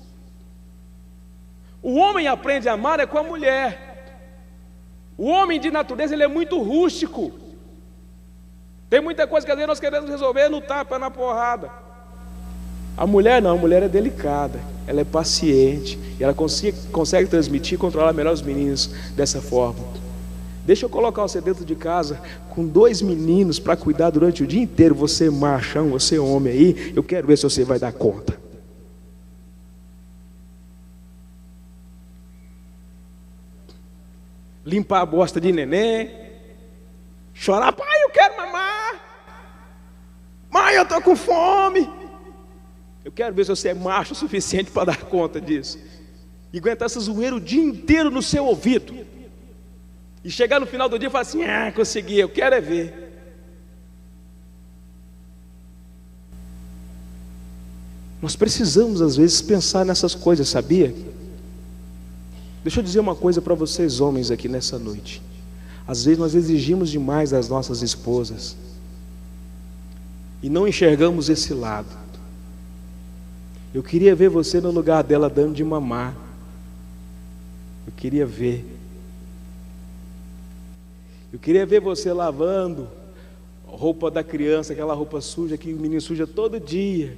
Speaker 1: O homem aprende a amar com a mulher. O homem de natureza, ele é muito rústico. Tem muita coisa que às vezes nós queremos resolver no tapa, na porrada. A mulher não, a mulher é delicada, ela é paciente, e ela consegue transmitir e controlar melhor os meninos dessa forma. Deixa eu colocar você dentro de casa com 2 meninos para cuidar durante o dia inteiro. Você machão, você homem aí, eu quero ver se você vai dar conta. Limpar a bosta de neném, chorar: pai, eu quero mamar, mãe, eu estou com fome. Eu quero ver se você é macho o suficiente para dar conta disso, e aguentar essa zoeira o dia inteiro no seu ouvido, e chegar no final do dia e falar assim: consegui, eu quero é ver. Nós precisamos às vezes pensar nessas coisas, sabia? Deixa eu dizer uma coisa para vocês homens aqui nessa noite. Às vezes nós exigimos demais das nossas esposas e não enxergamos esse lado. Eu queria ver você no lugar dela dando de mamar. Eu queria ver. Eu queria ver você lavando a roupa da criança, aquela roupa suja que o menino suja todo dia.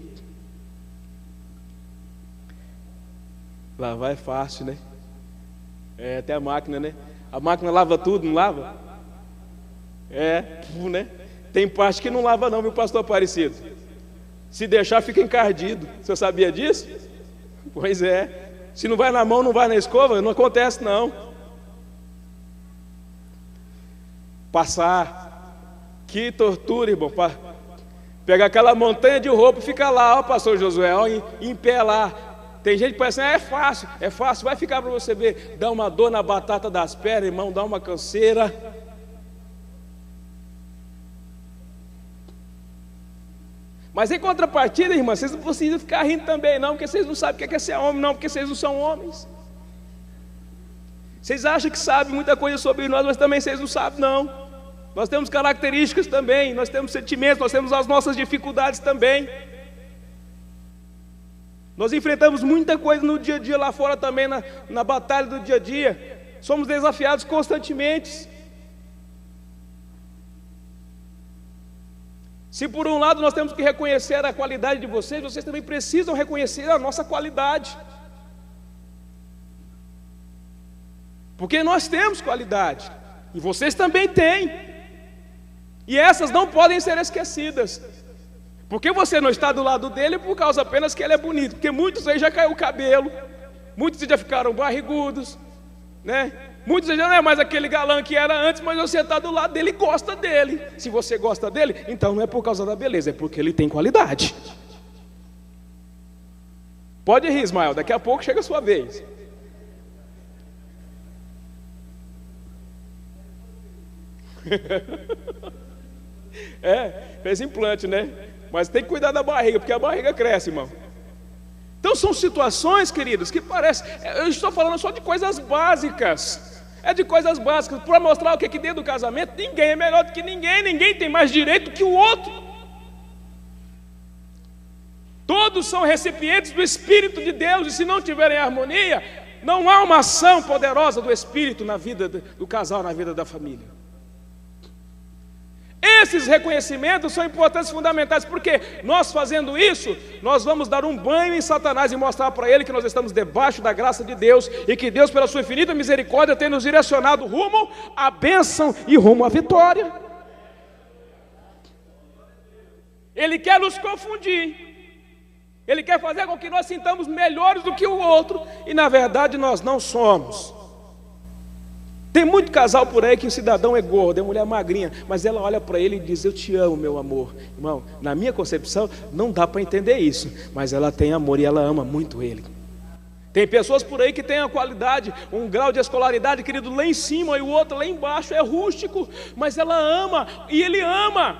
Speaker 1: Lavar é fácil, né? É, até a máquina, né? A máquina lava tudo, não lava? Né? Tem parte que não lava não, meu pastor Aparecido. Se deixar, fica encardido. Você sabia disso? Pois é. Se não vai na mão, não vai na escova, não acontece não. Passar.
Speaker 2: Que tortura, irmão. Pegar aquela montanha de roupa e ficar lá, ó, pastor Josué, ó, em pé lá. Tem gente que pensa, é fácil, vai ficar para você ver. Dá uma dor na batata das pernas, irmão, dá uma canseira. Mas em contrapartida, irmã, vocês não precisam ficar rindo também não, porque vocês não sabem o que é ser homem não, porque vocês não são homens. Vocês acham que sabem muita coisa sobre nós, mas também vocês não sabem não. Nós temos características também, nós temos sentimentos, nós temos as nossas dificuldades também. Nós enfrentamos muita coisa no dia a dia lá fora também, na batalha do dia a dia. Somos desafiados constantemente. Se por um lado nós temos que reconhecer a qualidade de vocês, vocês também precisam reconhecer a nossa qualidade. Porque nós temos qualidade, e vocês também têm. E essas não podem ser esquecidas. Porque você não está do lado dele por causa apenas que ele é bonito. Porque muitos aí já caiu o cabelo, muitos já ficaram barrigudos, né? Muitos já não é mais aquele galã que era antes, mas você está do lado dele e gosta dele. Se você gosta dele, então não é por causa da beleza, é porque ele tem qualidade. Pode rir, Ismael, daqui a pouco chega a sua vez. Fez implante, né? Mas tem que cuidar da barriga, porque a barriga cresce, irmão. Então são situações, queridos, que parecem... Eu estou falando só de coisas básicas. É de coisas básicas, para mostrar o que dentro do casamento, ninguém é melhor do que ninguém, ninguém tem mais direito que o outro. Todos são recipientes do Espírito de Deus, e se não tiverem harmonia, não há uma ação poderosa do Espírito na vida do casal, na vida da família. Esses reconhecimentos são importantes, fundamentais, porque nós fazendo isso, nós vamos dar um banho em Satanás e mostrar para ele que nós estamos debaixo da graça de Deus e que Deus, pela sua infinita misericórdia, tem nos direcionado rumo à bênção e rumo à vitória. Ele quer nos confundir, ele quer fazer com que nós sintamos melhores do que o outro, e na verdade nós não somos. Tem muito casal por aí que o cidadão é gordo, é mulher magrinha, mas ela olha para ele e diz, eu te amo, meu amor. Irmão, na minha concepção, não dá para entender isso, mas ela tem amor e ela ama muito ele. Tem pessoas por aí que têm a qualidade, um grau de escolaridade, querido, lá em cima, e o outro lá embaixo é rústico, mas ela ama, e ele ama.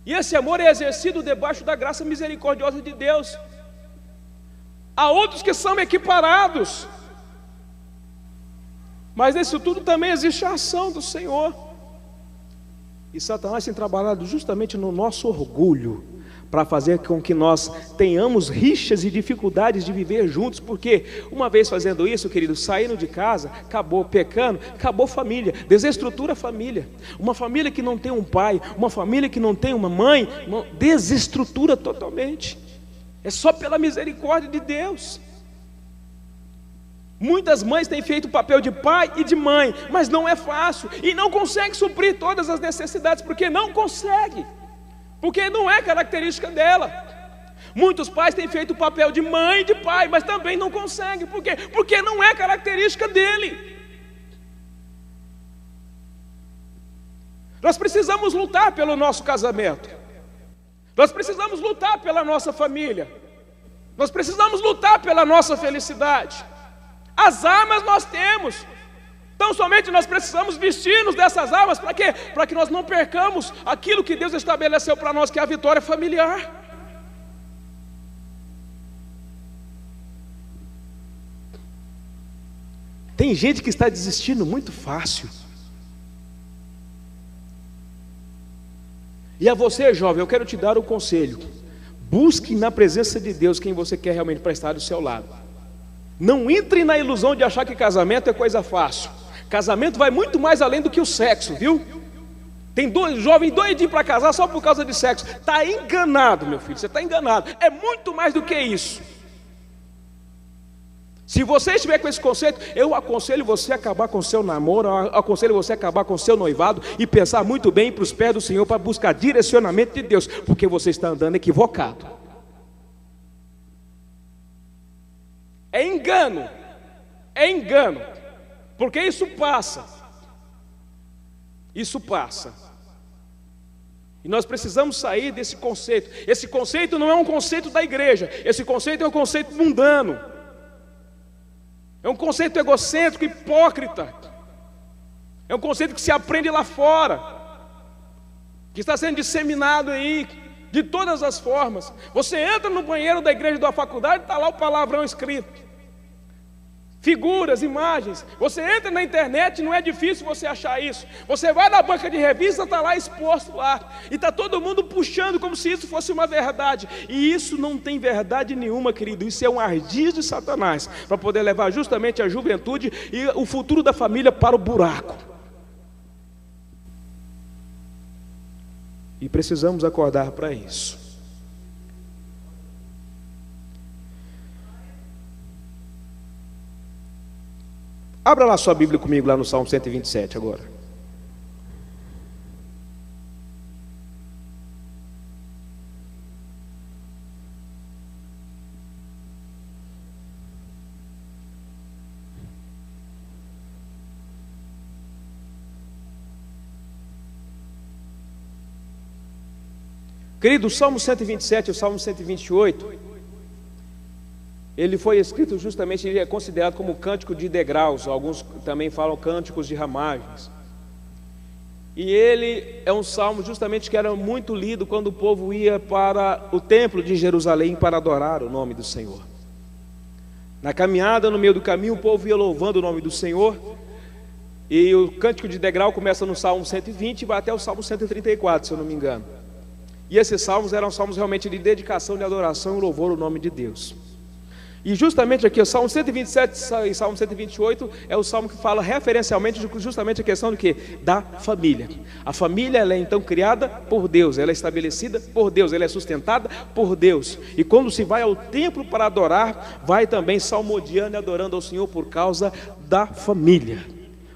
Speaker 2: E esse amor é exercido debaixo da graça misericordiosa de Deus. Há outros que são equiparados, mas nisso tudo também existe a ação do Senhor. E Satanás tem trabalhado justamente no nosso orgulho, para fazer com que nós tenhamos rixas e dificuldades de viver juntos, porque uma vez fazendo isso, querido, saindo de casa, acabou pecando, acabou família, desestrutura a família. Uma família que não tem um pai, uma família que não tem uma mãe, desestrutura totalmente. É só pela misericórdia de Deus. Muitas mães têm feito o papel de pai e de mãe, mas não é fácil, e não consegue suprir todas as necessidades, porque não consegue, porque não é característica dela. Muitos pais têm feito o papel de mãe e de pai, mas também não conseguem. Por quê? Porque não é característica dele. Nós precisamos lutar pelo nosso casamento, nós precisamos lutar pela nossa família, nós precisamos lutar pela nossa felicidade. As armas nós temos, então somente nós precisamos vestir-nos dessas armas. Para quê? Para que nós não percamos aquilo que Deus estabeleceu para nós, que é a vitória familiar. Tem gente que está desistindo muito fácil. E a você, jovem, eu quero te dar um conselho: busque na presença de Deus quem você quer realmente para estar do seu lado. Não entre na ilusão de achar que casamento é coisa fácil. Casamento vai muito mais além do que o sexo, viu? Tem jovem doidinho para casar só por causa de sexo. Está enganado, meu filho, você está enganado. É muito mais do que isso. Se você estiver com esse conceito, eu aconselho você a acabar com o seu namoro, eu aconselho você a acabar com o seu noivado e pensar muito bem para os pés do Senhor, para buscar direcionamento de Deus, porque você está andando equivocado. É engano, porque isso passa. Isso passa. E nós precisamos sair desse conceito. Esse conceito não é um conceito da igreja. Esse conceito é um conceito mundano. É um conceito egocêntrico, hipócrita. É um conceito que se aprende lá fora, que está sendo disseminado aí de todas as formas. Você entra no banheiro da igreja da faculdade, está lá o palavrão escrito. Figuras, imagens. Você entra na internet, não é difícil você achar isso. Você vai na banca de revista, está lá exposto lá. E está todo mundo puxando como se isso fosse uma verdade. E isso não tem verdade nenhuma, querido. Isso é um ardid de Satanás, para poder levar justamente a juventude e o futuro da família para o buraco. E precisamos acordar para isso. Abra lá sua Bíblia comigo, lá no Salmo 127 agora. Querido, o Salmo 127 e o Salmo 128... ele foi escrito justamente, ele é considerado como cântico de degraus, alguns também falam cânticos de ramagens. E ele é um salmo justamente que era muito lido quando o povo ia para o templo de Jerusalém para adorar o nome do Senhor. Na caminhada, no meio do caminho, o povo ia louvando o nome do Senhor. E o cântico de degrau começa no Salmo 120 e vai até o Salmo 134, se eu não me engano. E esses salmos eram salmos realmente de dedicação, de adoração e louvor ao nome de Deus. E justamente aqui, o Salmo 127 e Salmo 128 é o salmo que fala referencialmente justamente a questão do quê? Da família. A família, ela é então criada por Deus, ela é estabelecida por Deus, ela é sustentada por Deus. E quando se vai ao templo para adorar, vai também salmodiando e adorando ao Senhor por causa da família.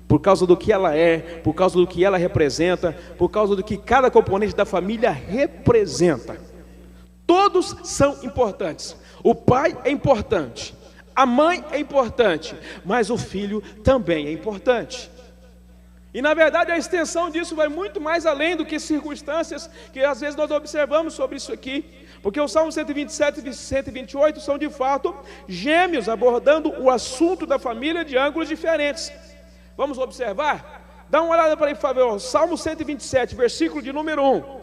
Speaker 2: Por causa do que ela é, por causa do que ela representa, por causa do que cada componente da família representa. Todos são importantes. O pai é importante, a mãe é importante, mas o filho também é importante. E na verdade a extensão disso vai muito mais além do que circunstâncias que às vezes nós observamos sobre isso aqui. Porque o Salmo 127 e 128 são de fato gêmeos abordando o assunto da família de ângulos diferentes. Vamos observar? Dá uma olhada para aí, por favor. Salmo 127, versículo de número 1.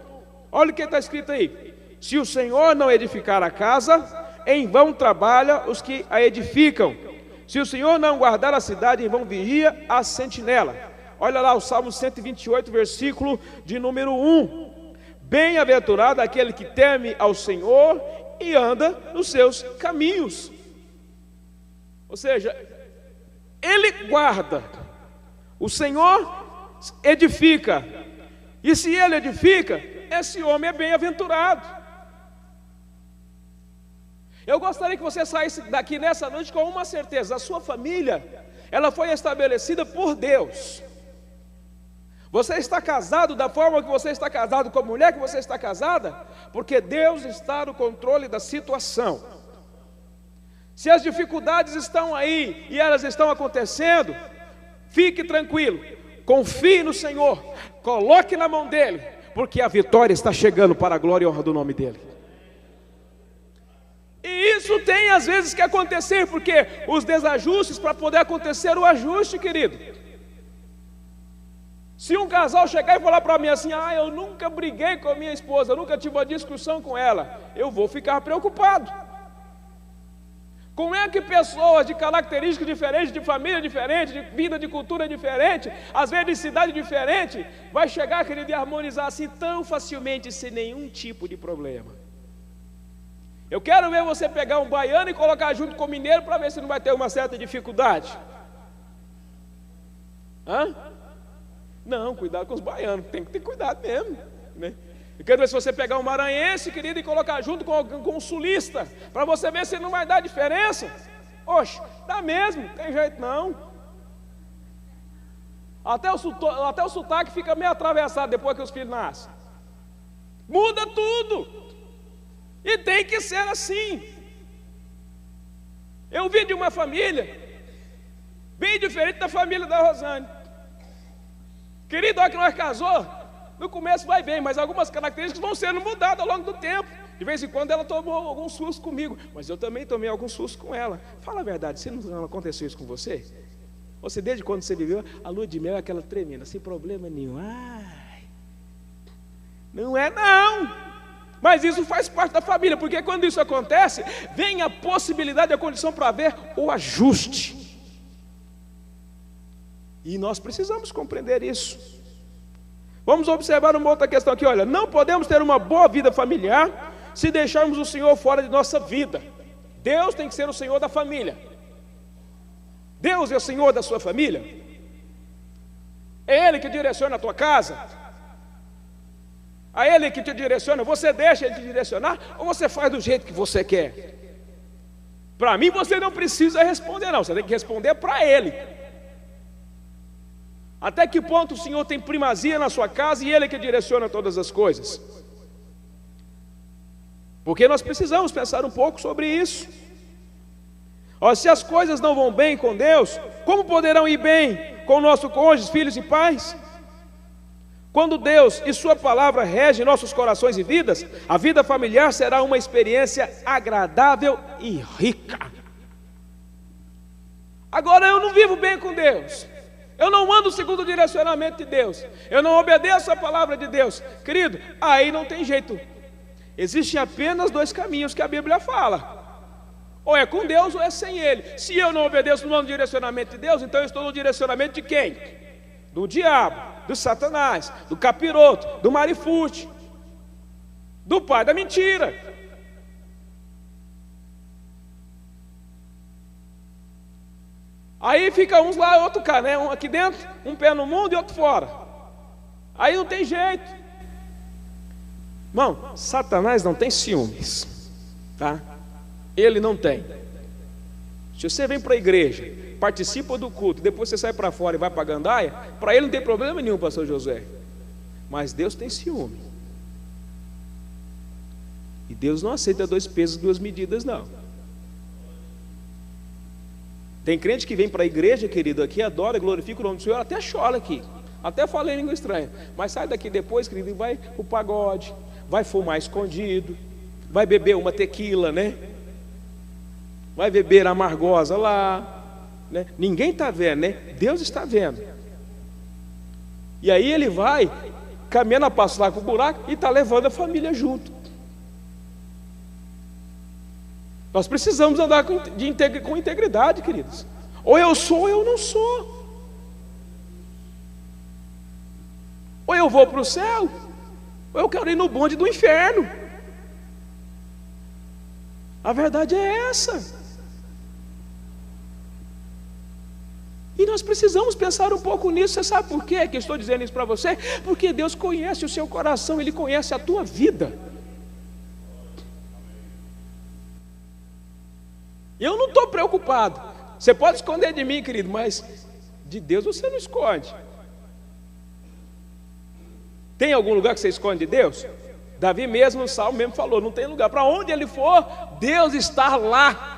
Speaker 2: Olha o que está escrito aí. Se o Senhor não edificar a casa, em vão trabalha os que a edificam. Se o Senhor não guardar a cidade, em vão vigia a sentinela. Olha lá o Salmo 128, versículo de número 1. Bem-aventurado aquele que teme ao Senhor e anda nos seus caminhos. Ou seja, ele guarda, o Senhor edifica. E se ele edifica, esse homem é bem-aventurado. Eu gostaria que você saísse daqui nessa noite com uma certeza: a sua família, ela foi estabelecida por Deus. Você está casado da forma que você está casado, com a mulher que você está casada, porque Deus está no controle da situação. Se as dificuldades estão aí e elas estão acontecendo, fique tranquilo, confie no Senhor, coloque na mão dele, porque a vitória está chegando para a glória e honra do nome dele. E isso tem às vezes que acontecer, porque os desajustes, para poder acontecer o ajuste, querido. Se um casal chegar e falar para mim assim: eu nunca briguei com a minha esposa, eu nunca tive uma discussão com ela, eu vou ficar preocupado. Como é que pessoas de características diferentes, de família diferente, de vida, de cultura diferente, às vezes de cidade diferente, vai chegar, querido, e harmonizar assim tão facilmente, sem nenhum tipo de problema? Eu quero ver você pegar um baiano e colocar junto com o mineiro para ver se não vai ter uma certa dificuldade. Não, cuidado com os baianos, tem que ter cuidado mesmo, né? Eu quero ver se você pegar um maranhense, querido, e colocar junto com um sulista, para você ver se não vai dar diferença. Oxe, dá mesmo, não tem jeito não. Até o sotaque fica meio atravessado depois que os filhos nascem. Muda tudo. E tem que ser assim. Eu vim de uma família bem diferente da família da Rosane. Querido, olha que nós casou, no começo vai bem, mas algumas características vão sendo mudadas ao longo do tempo. De vez em quando ela tomou algum susto comigo, mas eu também tomei algum susto com ela. Fala a verdade, se não aconteceu isso com você? Você, desde quando você viveu, a lua de mel é aquela tremenda, sem problema nenhum. Ai, não é não. Mas isso faz parte da família, porque quando isso acontece, vem a possibilidade, a condição para ver o ajuste. E nós precisamos compreender isso. Vamos observar uma outra questão aqui, olha, não podemos ter uma boa vida familiar se deixarmos o Senhor fora de nossa vida. Deus tem que ser o Senhor da família. Deus é o Senhor da sua família. É Ele que direciona a tua casa. É Ele que te direciona. Você deixa Ele te direcionar ou você faz do jeito que você quer? Para mim você não precisa responder não, você tem que responder para Ele. Até que ponto o Senhor tem primazia na sua casa e Ele é que direciona todas as coisas? Porque nós precisamos pensar um pouco sobre isso. Se as coisas não vão bem com Deus, como poderão ir bem com o nosso cônjuge, filhos e pais? Quando Deus e Sua palavra regem nossos corações e vidas, a vida familiar será uma experiência agradável e rica. Agora eu não vivo bem com Deus, eu não ando segundo o direcionamento de Deus, eu não obedeço a palavra de Deus, querido, aí não tem jeito. Existem apenas dois caminhos que a Bíblia fala: ou é com Deus ou é sem Ele. Se eu não obedeço no direcionamento de Deus, então eu estou no direcionamento de quem? Do diabo, do Satanás, do capiroto, do marifute, do pai da mentira. Aí fica uns lá, outro cá, né? Um aqui dentro, um pé no mundo e outro fora. Aí não tem jeito. Irmão, Satanás não tem ciúmes, tá? Ele não tem. Se você vem para a igreja, participa do culto, depois você sai para fora e vai para a gandaia, para ele não tem problema nenhum, pastor José. Mas Deus tem ciúme. E Deus não aceita 2 pesos e 2 medidas, não. Tem crente que vem para a igreja, querido, aqui adora, glorifica o nome do Senhor, até chora aqui, até fala em língua estranha, mas sai daqui depois, querido, e vai pro pagode, vai fumar escondido, vai beber uma tequila, né? Vai beber amargosa lá, né? Ninguém está vendo, né? Deus está vendo. E aí ele vai caminhando a passo lá com o buraco e está levando a família junto. Nós precisamos andar com integridade, queridos. Ou eu sou ou eu não sou. Ou eu vou para o céu, ou eu quero ir no bonde do inferno. A verdade é essa. E nós precisamos pensar um pouco nisso. Você sabe por quê que eu estou dizendo isso para você? Porque Deus conhece o seu coração, Ele conhece a tua vida. Eu não estou preocupado. Você pode esconder de mim, querido, mas de Deus você não esconde. Tem algum lugar que você esconde de Deus? Davi mesmo, no Salmo mesmo falou, não tem lugar. Para onde ele for, Deus está lá.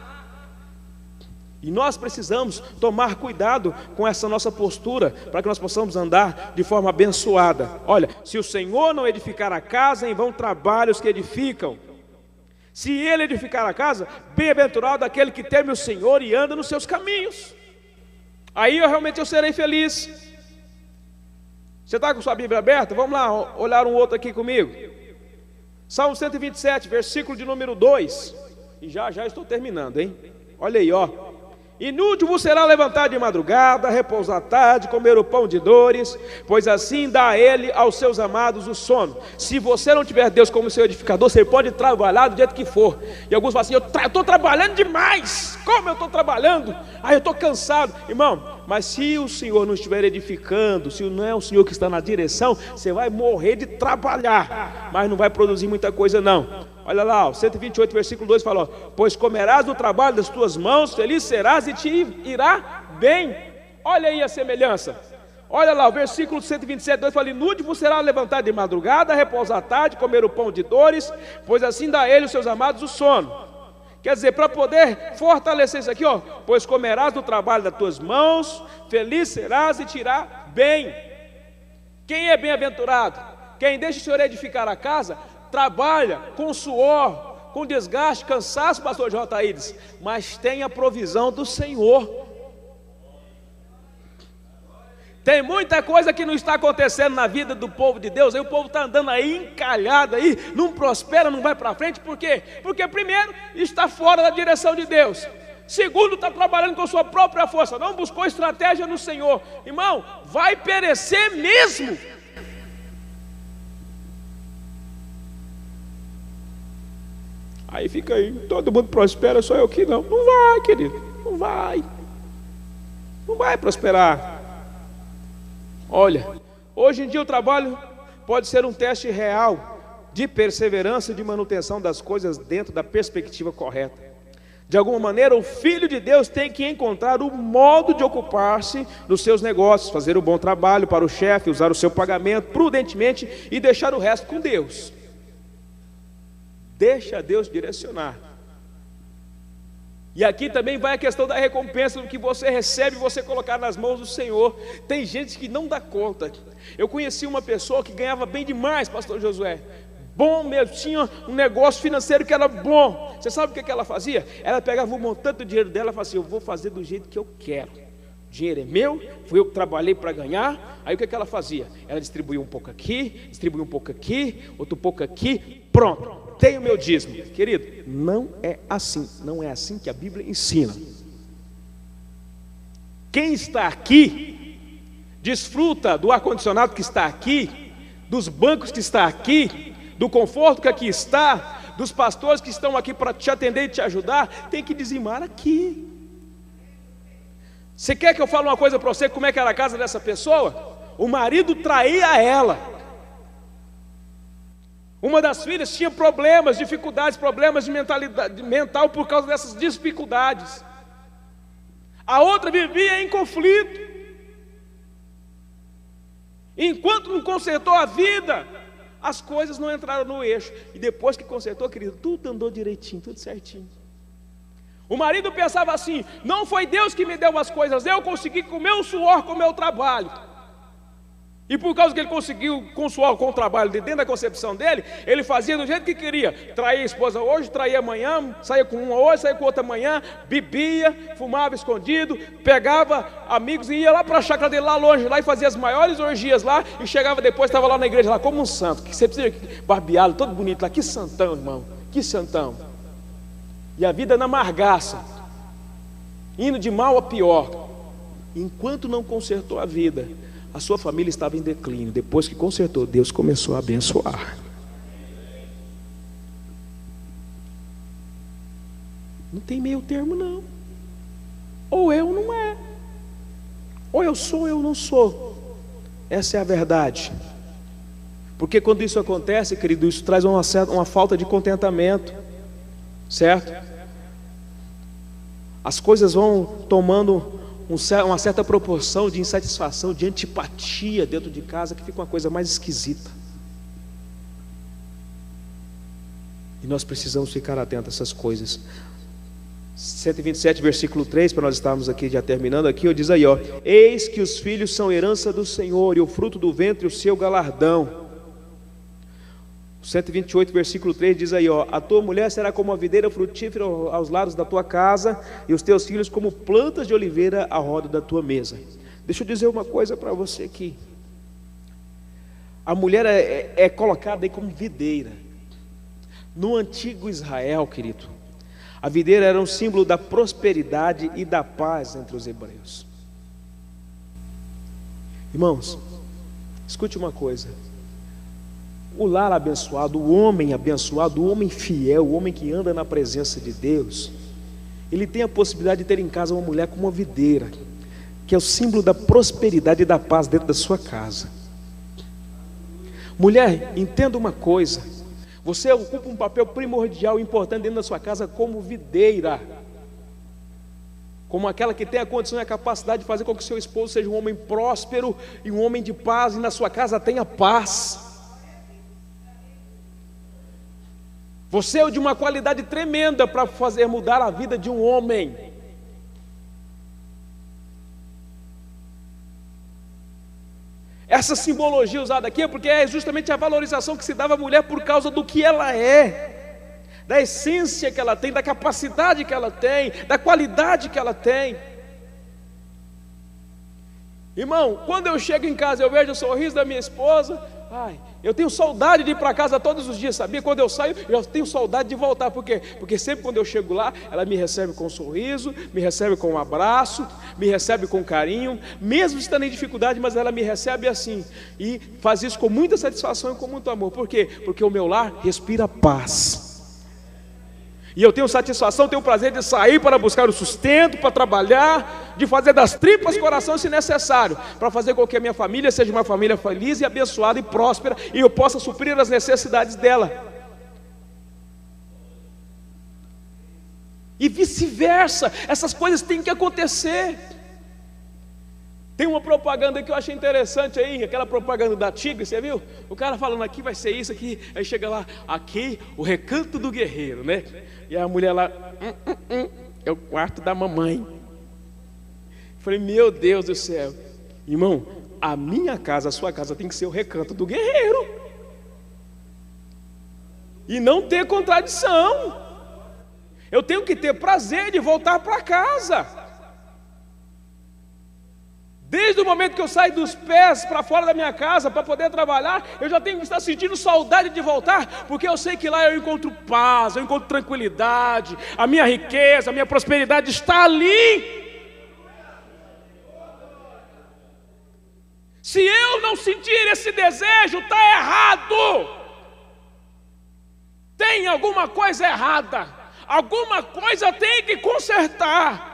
Speaker 2: E nós precisamos tomar cuidado com essa nossa postura, para que nós possamos andar de forma abençoada. Olha, se o Senhor não edificar a casa, em vão trabalhos que edificam. Se Ele edificar a casa, bem-aventurado aquele que teme o Senhor e anda nos seus caminhos. Aí eu serei feliz. Você está com sua Bíblia aberta? Vamos lá, olhar um outro aqui comigo. Salmo 127, versículo de número 2. E já estou terminando, hein? Olha aí, ó. Inútil vos será levantar de madrugada, repousar à tarde, comer o pão de dores, pois assim dá a Ele aos seus amados o sono. Se você não tiver Deus como seu edificador, você pode trabalhar do jeito que for. E alguns falam assim, eu estou trabalhando demais. Como eu estou trabalhando? Eu estou cansado. Irmão, mas se o Senhor não estiver edificando, se não é o Senhor que está na direção, você vai morrer de trabalhar, mas não vai produzir muita coisa não. Olha lá, o 128, versículo 2 fala, pois comerás do trabalho das tuas mãos, feliz serás e te irá bem. Olha aí a semelhança. Olha lá, o versículo 127, 2 fala, inútil vos será levantar de madrugada, repousar à tarde, comer o pão de dores, pois assim dá a Ele os seus amados o sono. Quer dizer, para poder fortalecer isso aqui, ó, pois comerás do trabalho das tuas mãos, feliz serás e te irá bem. Quem é bem-aventurado? Quem deixa o Senhor edificar a casa, trabalha com suor, com desgaste, cansaço, pastor J. Aires, mas tem a provisão do Senhor. Tem muita coisa que não está acontecendo na vida do povo de Deus, aí o povo está andando aí encalhado aí, não prospera, não vai para frente, por quê? Porque primeiro está fora da direção de Deus, segundo está trabalhando com sua própria força, não buscou estratégia no Senhor. Irmão, vai perecer mesmo. Aí fica aí, todo mundo prospera, só eu que não. Não vai, querido, não vai prosperar. Olha, hoje em dia o trabalho pode ser um teste real de perseverança e de manutenção das coisas dentro da perspectiva correta. De alguma maneira, o Filho de Deus tem que encontrar o modo de ocupar-se dos seus negócios, fazer o bom trabalho para o chefe, usar o seu pagamento prudentemente e deixar o resto com Deus. Deixa Deus direcionar. E aqui também vai a questão da recompensa do que você recebe e você colocar nas mãos do Senhor. Tem gente que não dá conta. Eu conheci uma pessoa que ganhava bem demais, pastor Josué. Bom mesmo, tinha um negócio financeiro que era bom. Você sabe o que ela fazia? Ela pegava um montante do dinheiro dela e falava assim: eu vou fazer do jeito que eu quero. O dinheiro é meu, fui eu que trabalhei para ganhar. Aí o que ela fazia? Ela distribuía um pouco aqui, distribuía um pouco aqui, outro pouco aqui, pronto. Tenho meu dízimo. Querido, não é assim. Não é assim que a Bíblia ensina. Quem está aqui desfruta do ar-condicionado que está aqui, dos bancos que está aqui, do conforto que aqui está, dos pastores que estão aqui para te atender e te ajudar. Tem que dizimar aqui. Você quer que eu fale uma coisa para você, como é que era a casa dessa pessoa? O marido traía ela. Uma das filhas tinha problemas, dificuldades, problemas de mentalidade mental por causa dessas dificuldades. A outra vivia em conflito. Enquanto não consertou a vida, as coisas não entraram no eixo. E depois que consertou, querido, tudo andou direitinho, tudo certinho. O marido pensava assim: não foi Deus que me deu as coisas, eu consegui com o meu suor, com o meu trabalho. E por causa que ele conseguiu com o suor, com o trabalho dentro da concepção dele, ele fazia do jeito que queria. Traía a esposa hoje, traía amanhã, saía com uma hoje, saía com outra amanhã, bebia, fumava escondido, pegava amigos e ia lá para a chácara dele lá longe, lá e fazia as maiores orgias lá, e chegava depois, estava lá na igreja lá como um santo, que você precisa barbeado, todo bonito lá, que santão, irmão, que santão. E a vida na margaça, indo de mal a pior. Enquanto não consertou a vida, a sua família estava em declínio. Depois que consertou, Deus começou a abençoar. Não tem meio termo não. Ou eu ou não é. Ou eu sou ou eu não sou. Essa é a verdade. Porque quando isso acontece, querido, isso traz uma falta de contentamento. Certo? As coisas vão tomando uma certa proporção de insatisfação, de antipatia dentro de casa, que fica uma coisa mais esquisita. E nós precisamos ficar atentos a essas coisas. 127, versículo 3, para nós estarmos aqui já terminando aqui, diz aí, ó: eis que os filhos são herança do Senhor, e o fruto do ventre o seu galardão. 128, versículo 3 diz aí, ó: a tua mulher será como a videira frutífera aos lados da tua casa, e os teus filhos como plantas de oliveira à roda da tua mesa. Deixa eu dizer uma coisa para você aqui. A mulher é colocada aí como videira. No antigo Israel, querido, a videira era um símbolo da prosperidade e da paz entre os hebreus. Irmãos, escute uma coisa. O lar abençoado, o homem fiel, o homem que anda na presença de Deus, ele tem a possibilidade de ter em casa uma mulher como uma videira, que é o símbolo da prosperidade e da paz dentro da sua casa. Mulher, entenda uma coisa: você ocupa um papel primordial, importante dentro da sua casa como videira, como aquela que tem a condição e a capacidade de fazer com que seu esposo seja um homem próspero e um homem de paz, e na sua casa tenha paz. Você é de uma qualidade tremenda para fazer mudar a vida de um homem. Essa simbologia usada aqui é porque é justamente a valorização que se dava à mulher por causa do que ela é, da essência que ela tem, da capacidade que ela tem, da qualidade que ela tem. Irmão, quando eu chego em casa, eu vejo o sorriso da minha esposa, eu tenho saudade de ir para casa todos os dias, sabia? Quando eu saio, eu tenho saudade de voltar. Por quê? Porque sempre quando eu chego lá, ela me recebe com um sorriso, me recebe com um abraço, me recebe com carinho, mesmo estando em dificuldade, mas ela me recebe assim, e faz isso com muita satisfação e com muito amor. Por quê? Porque o meu lar respira paz. E eu tenho satisfação, tenho o prazer de sair para buscar o sustento, para trabalhar, de fazer das tripas coração se necessário, para fazer com que a minha família seja uma família feliz e abençoada e próspera, e eu possa suprir as necessidades dela. E vice-versa, essas coisas têm que acontecer. Tem uma propaganda que eu achei interessante aí, aquela propaganda da Tigre, você viu? O cara falando aqui vai ser isso aqui, aí chega lá, aqui o recanto do guerreiro, né? E a mulher lá, é o quarto da mamãe. Eu falei, meu Deus do céu, irmão, a minha casa, a sua casa tem que ser o recanto do guerreiro. E não ter contradição. Eu tenho que ter prazer de voltar para casa. Desde o momento que eu saio dos pés para fora da minha casa para poder trabalhar, eu já tenho que estar sentindo saudade de voltar, porque eu sei que lá eu encontro paz, eu encontro tranquilidade, a minha riqueza, a minha prosperidade está ali. Se eu não sentir esse desejo, está errado. Tem alguma coisa errada, alguma coisa tem que consertar.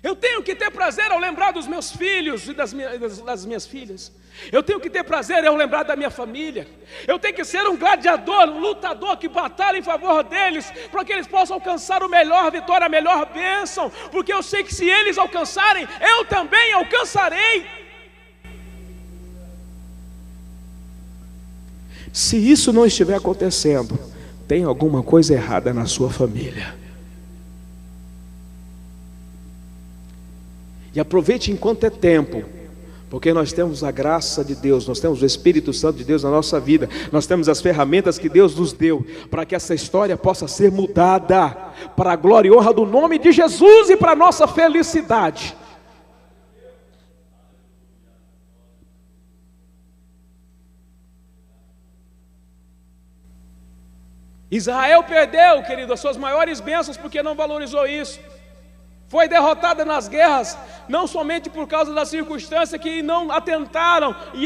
Speaker 2: Eu tenho que ter prazer ao lembrar dos meus filhos e das minhas filhas. Eu tenho que ter prazer ao lembrar da minha família. Eu tenho que ser um gladiador, um lutador que batalha em favor deles, para que eles possam alcançar o melhor vitória, a melhor bênção, porque eu sei que se eles alcançarem, eu também alcançarei. Se isso não estiver acontecendo, tem alguma coisa errada na sua família. E aproveite enquanto é tempo, porque nós temos a graça de Deus, nós temos o Espírito Santo de Deus na nossa vida, nós temos as ferramentas que Deus nos deu, para que essa história possa ser mudada, para a glória e honra do nome de Jesus e para a nossa felicidade. Israel perdeu, querido, as suas maiores bênçãos porque não valorizou isso. Foi derrotada nas guerras, não somente por causa da circunstância que não atentaram e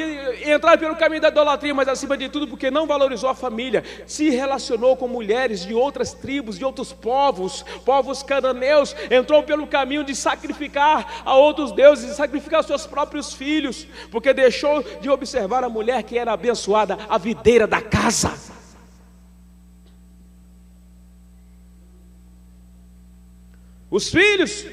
Speaker 2: entraram pelo caminho da idolatria, mas acima de tudo porque não valorizou a família, se relacionou com mulheres de outras tribos, de outros povos cananeus, entrou pelo caminho de sacrificar a outros deuses, de sacrificar seus próprios filhos, porque deixou de observar a mulher que era abençoada, a videira da casa. Os filhos,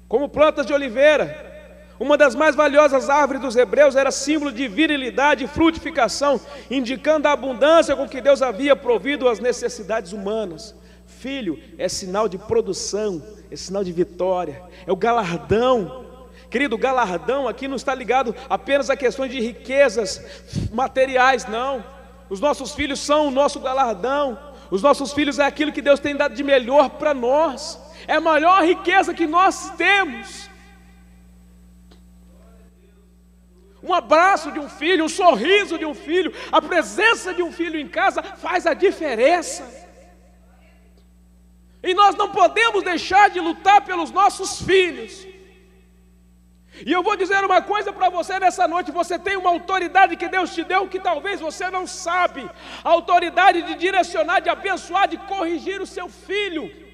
Speaker 2: como plantas de oliveira, uma das mais valiosas árvores dos hebreus, era símbolo de virilidade e frutificação, indicando a abundância com que Deus havia provido as necessidades humanas. Filho é sinal de produção, é sinal de vitória, é o galardão. Querido, o galardão aqui não está ligado apenas a questões de riquezas materiais, não. Os nossos filhos são o nosso galardão. Os nossos filhos é aquilo que Deus tem dado de melhor para nós. É a maior riqueza que nós temos. Um abraço de um filho, um sorriso de um filho, a presença de um filho em casa faz a diferença. E nós não podemos deixar de lutar pelos nossos filhos. E eu vou dizer uma coisa para você nessa noite: você tem uma autoridade que Deus te deu que talvez você não sabe. A autoridade de direcionar, de abençoar, de corrigir o seu filho.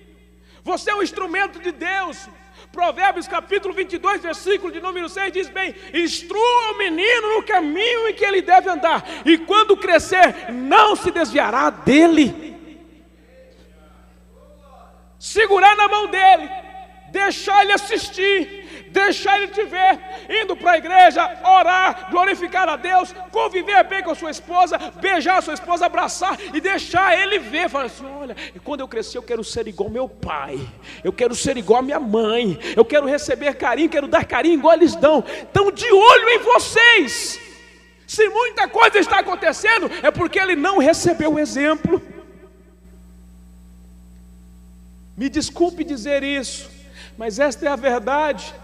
Speaker 2: Você é um instrumento de Deus. Provérbios capítulo 22, versículo de número 6 diz bem: instrua o menino no caminho em que ele deve andar, e quando crescer não se desviará dele. Segurar na mão dele, deixar ele assistir, deixar ele te ver, indo para a igreja, orar, glorificar a Deus, conviver bem com a sua esposa, beijar a sua esposa, abraçar e deixar ele ver, falar assim: olha, quando eu crescer eu quero ser igual ao meu pai, eu quero ser igual à minha mãe, eu quero receber carinho, quero dar carinho igual eles dão. Então, de olho em vocês. Se muita coisa está acontecendo, é porque ele não recebeu o exemplo. Me desculpe dizer isso, mas esta é a verdade.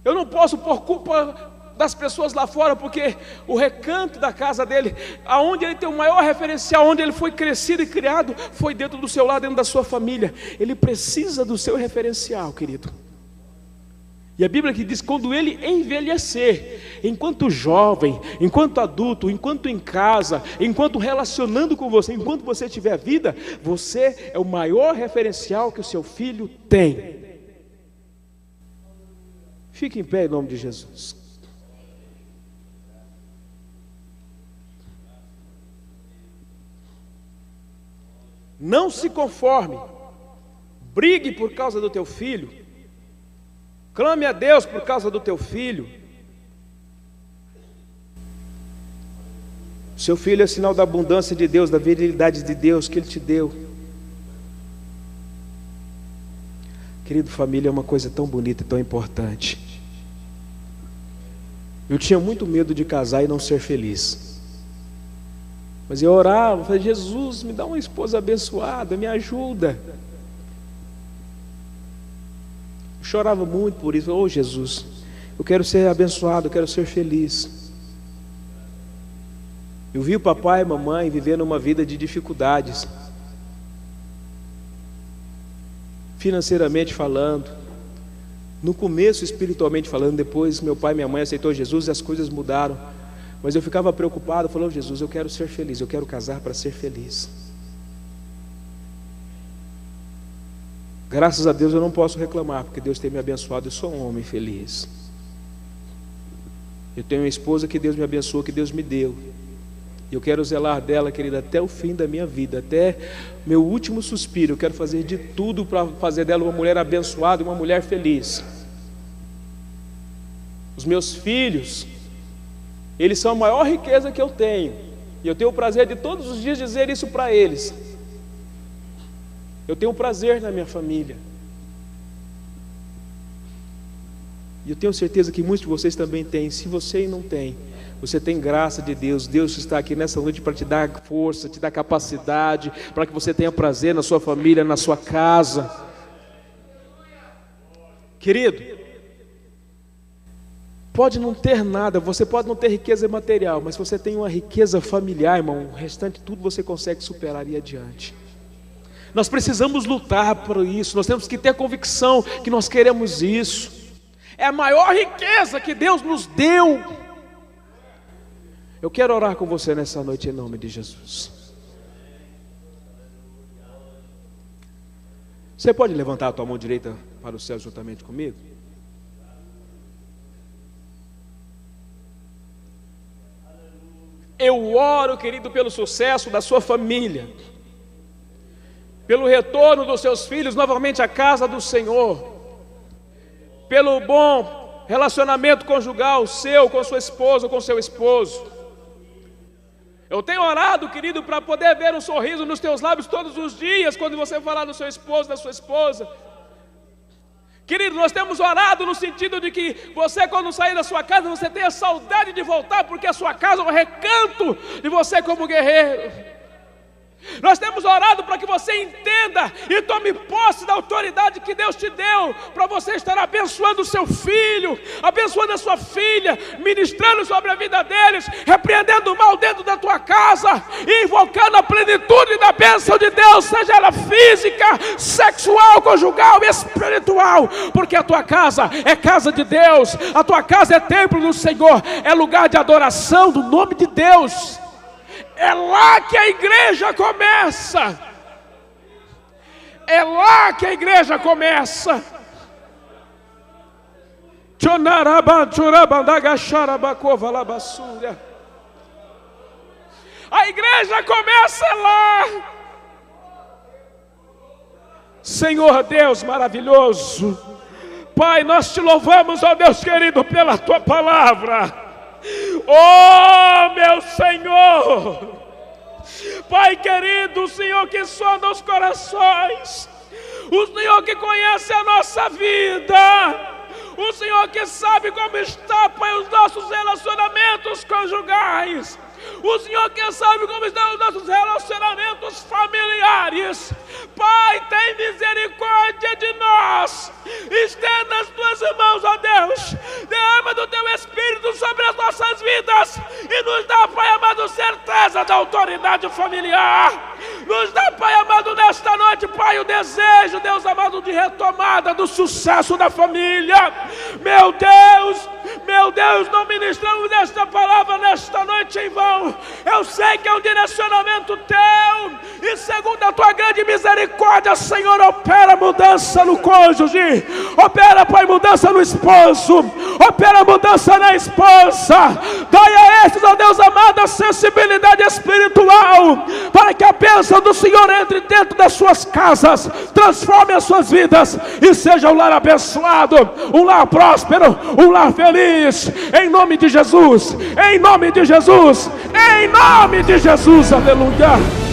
Speaker 2: Eu não posso por culpa das pessoas lá fora, porque o recanto da casa dele, aonde ele tem o maior referencial, onde ele foi crescido e criado, foi dentro do seu lar, dentro da sua família. Ele precisa do seu referencial, querido. E a Bíblia que diz: quando ele envelhecer, enquanto jovem, enquanto adulto, enquanto em casa, enquanto relacionando com você, enquanto você tiver vida, você é o maior referencial que o seu filho tem. Fique em pé em nome de Jesus. Não se conforme, brigue por causa do teu filho, clame a Deus por causa do teu filho. Seu filho é sinal da abundância de Deus, da virilidade de Deus que Ele te deu. Querido, família é uma coisa tão bonita e tão importante. Eu tinha muito medo de casar e não ser feliz. Mas eu orava, falei: Jesus, me dá uma esposa abençoada, me ajuda. Eu chorava muito por isso. Oh, Jesus, eu quero ser abençoado, eu quero ser feliz. Eu vi o papai e a mamãe vivendo uma vida de dificuldades, financeiramente falando, no começo espiritualmente falando. Depois meu pai e minha mãe aceitou Jesus e as coisas mudaram. Mas eu ficava preocupado, falando: Jesus, eu quero ser feliz, eu quero casar para ser feliz. Graças a Deus eu não posso reclamar, porque Deus tem me abençoado, eu sou um homem feliz. Eu tenho uma esposa que Deus me abençoou, que Deus me deu. E eu quero zelar dela, querida, até o fim da minha vida, até meu último suspiro. Eu quero fazer de tudo para fazer dela uma mulher abençoada e uma mulher feliz. Os meus filhos, eles são a maior riqueza que eu tenho, e eu tenho o prazer de todos os dias dizer isso para eles. Eu tenho prazer na minha família, e eu tenho certeza que muitos de vocês também têm. Se você não tem, você tem graça de Deus. Deus está aqui nessa noite para te dar força, te dar capacidade, para que você tenha prazer na sua família, na sua casa. Querido, pode não ter nada, você pode não ter riqueza material, mas você tem uma riqueza familiar, irmão, o restante tudo você consegue superar e ir adiante. Nós precisamos lutar por isso, nós temos que ter convicção que nós queremos isso. É a maior riqueza que Deus nos deu. Eu quero orar com você nessa noite em nome de Jesus. Você pode levantar a tua mão direita para o céu juntamente comigo? Eu oro, querido, pelo sucesso da sua família, pelo retorno dos seus filhos novamente à casa do Senhor, pelo bom relacionamento conjugal seu com sua esposa, com seu esposo. Eu tenho orado, querido, para poder ver um sorriso nos teus lábios todos os dias, quando você falar do seu esposo, da sua esposa. Querido, nós temos orado no sentido de que você, quando sair da sua casa, você tenha saudade de voltar, porque a sua casa é um recanto de você como guerreiro. Nós temos orado para que você entenda e tome posse da autoridade que Deus te deu, para você estar abençoando o seu filho, abençoando a sua filha, ministrando sobre a vida deles, repreendendo o mal dentro da tua casa e invocando a plenitude da bênção de Deus, seja ela física, sexual, conjugal e espiritual, porque a tua casa é casa de Deus, a tua casa é templo do Senhor, é lugar de adoração do nome de Deus. É lá que a igreja começa. É lá que a igreja começa. A igreja começa lá. Senhor Deus maravilhoso, Pai, nós te louvamos, ó Deus querido, pela tua palavra. Oh, meu Senhor, Pai querido, o Senhor que sonda os corações, o Senhor que conhece a nossa vida, o Senhor que sabe como está, Pai, os nossos relacionamentos conjugais, o Senhor que sabe como estão os nossos relacionamentos familiares. Pai, tem misericórdia de nós. Estenda as tuas mãos, ó Deus. Derrama do teu Espírito sobre as nossas vidas e nos dá, Pai amado, certeza da autoridade familiar. Nos dá, Pai amado, nesta noite, Pai, o desejo, Deus amado, de retomada do sucesso da família. Meu Deus, não ministramos esta palavra nesta noite em vão. Eu sei que é um direcionamento teu, e segundo a tua grande misericórdia, Senhor, opera mudança no cônjuge, opera, Pai, mudança no esposo, opera mudança na esposa. Dai a estes, ó Deus amado, a sensibilidade espiritual, para que a bênção do Senhor entre dentro das suas casas, transforme as suas vidas e seja um lar abençoado, um lar próspero, um lar feliz, em nome de Jesus, em nome de Jesus, em nome de Jesus, aleluia.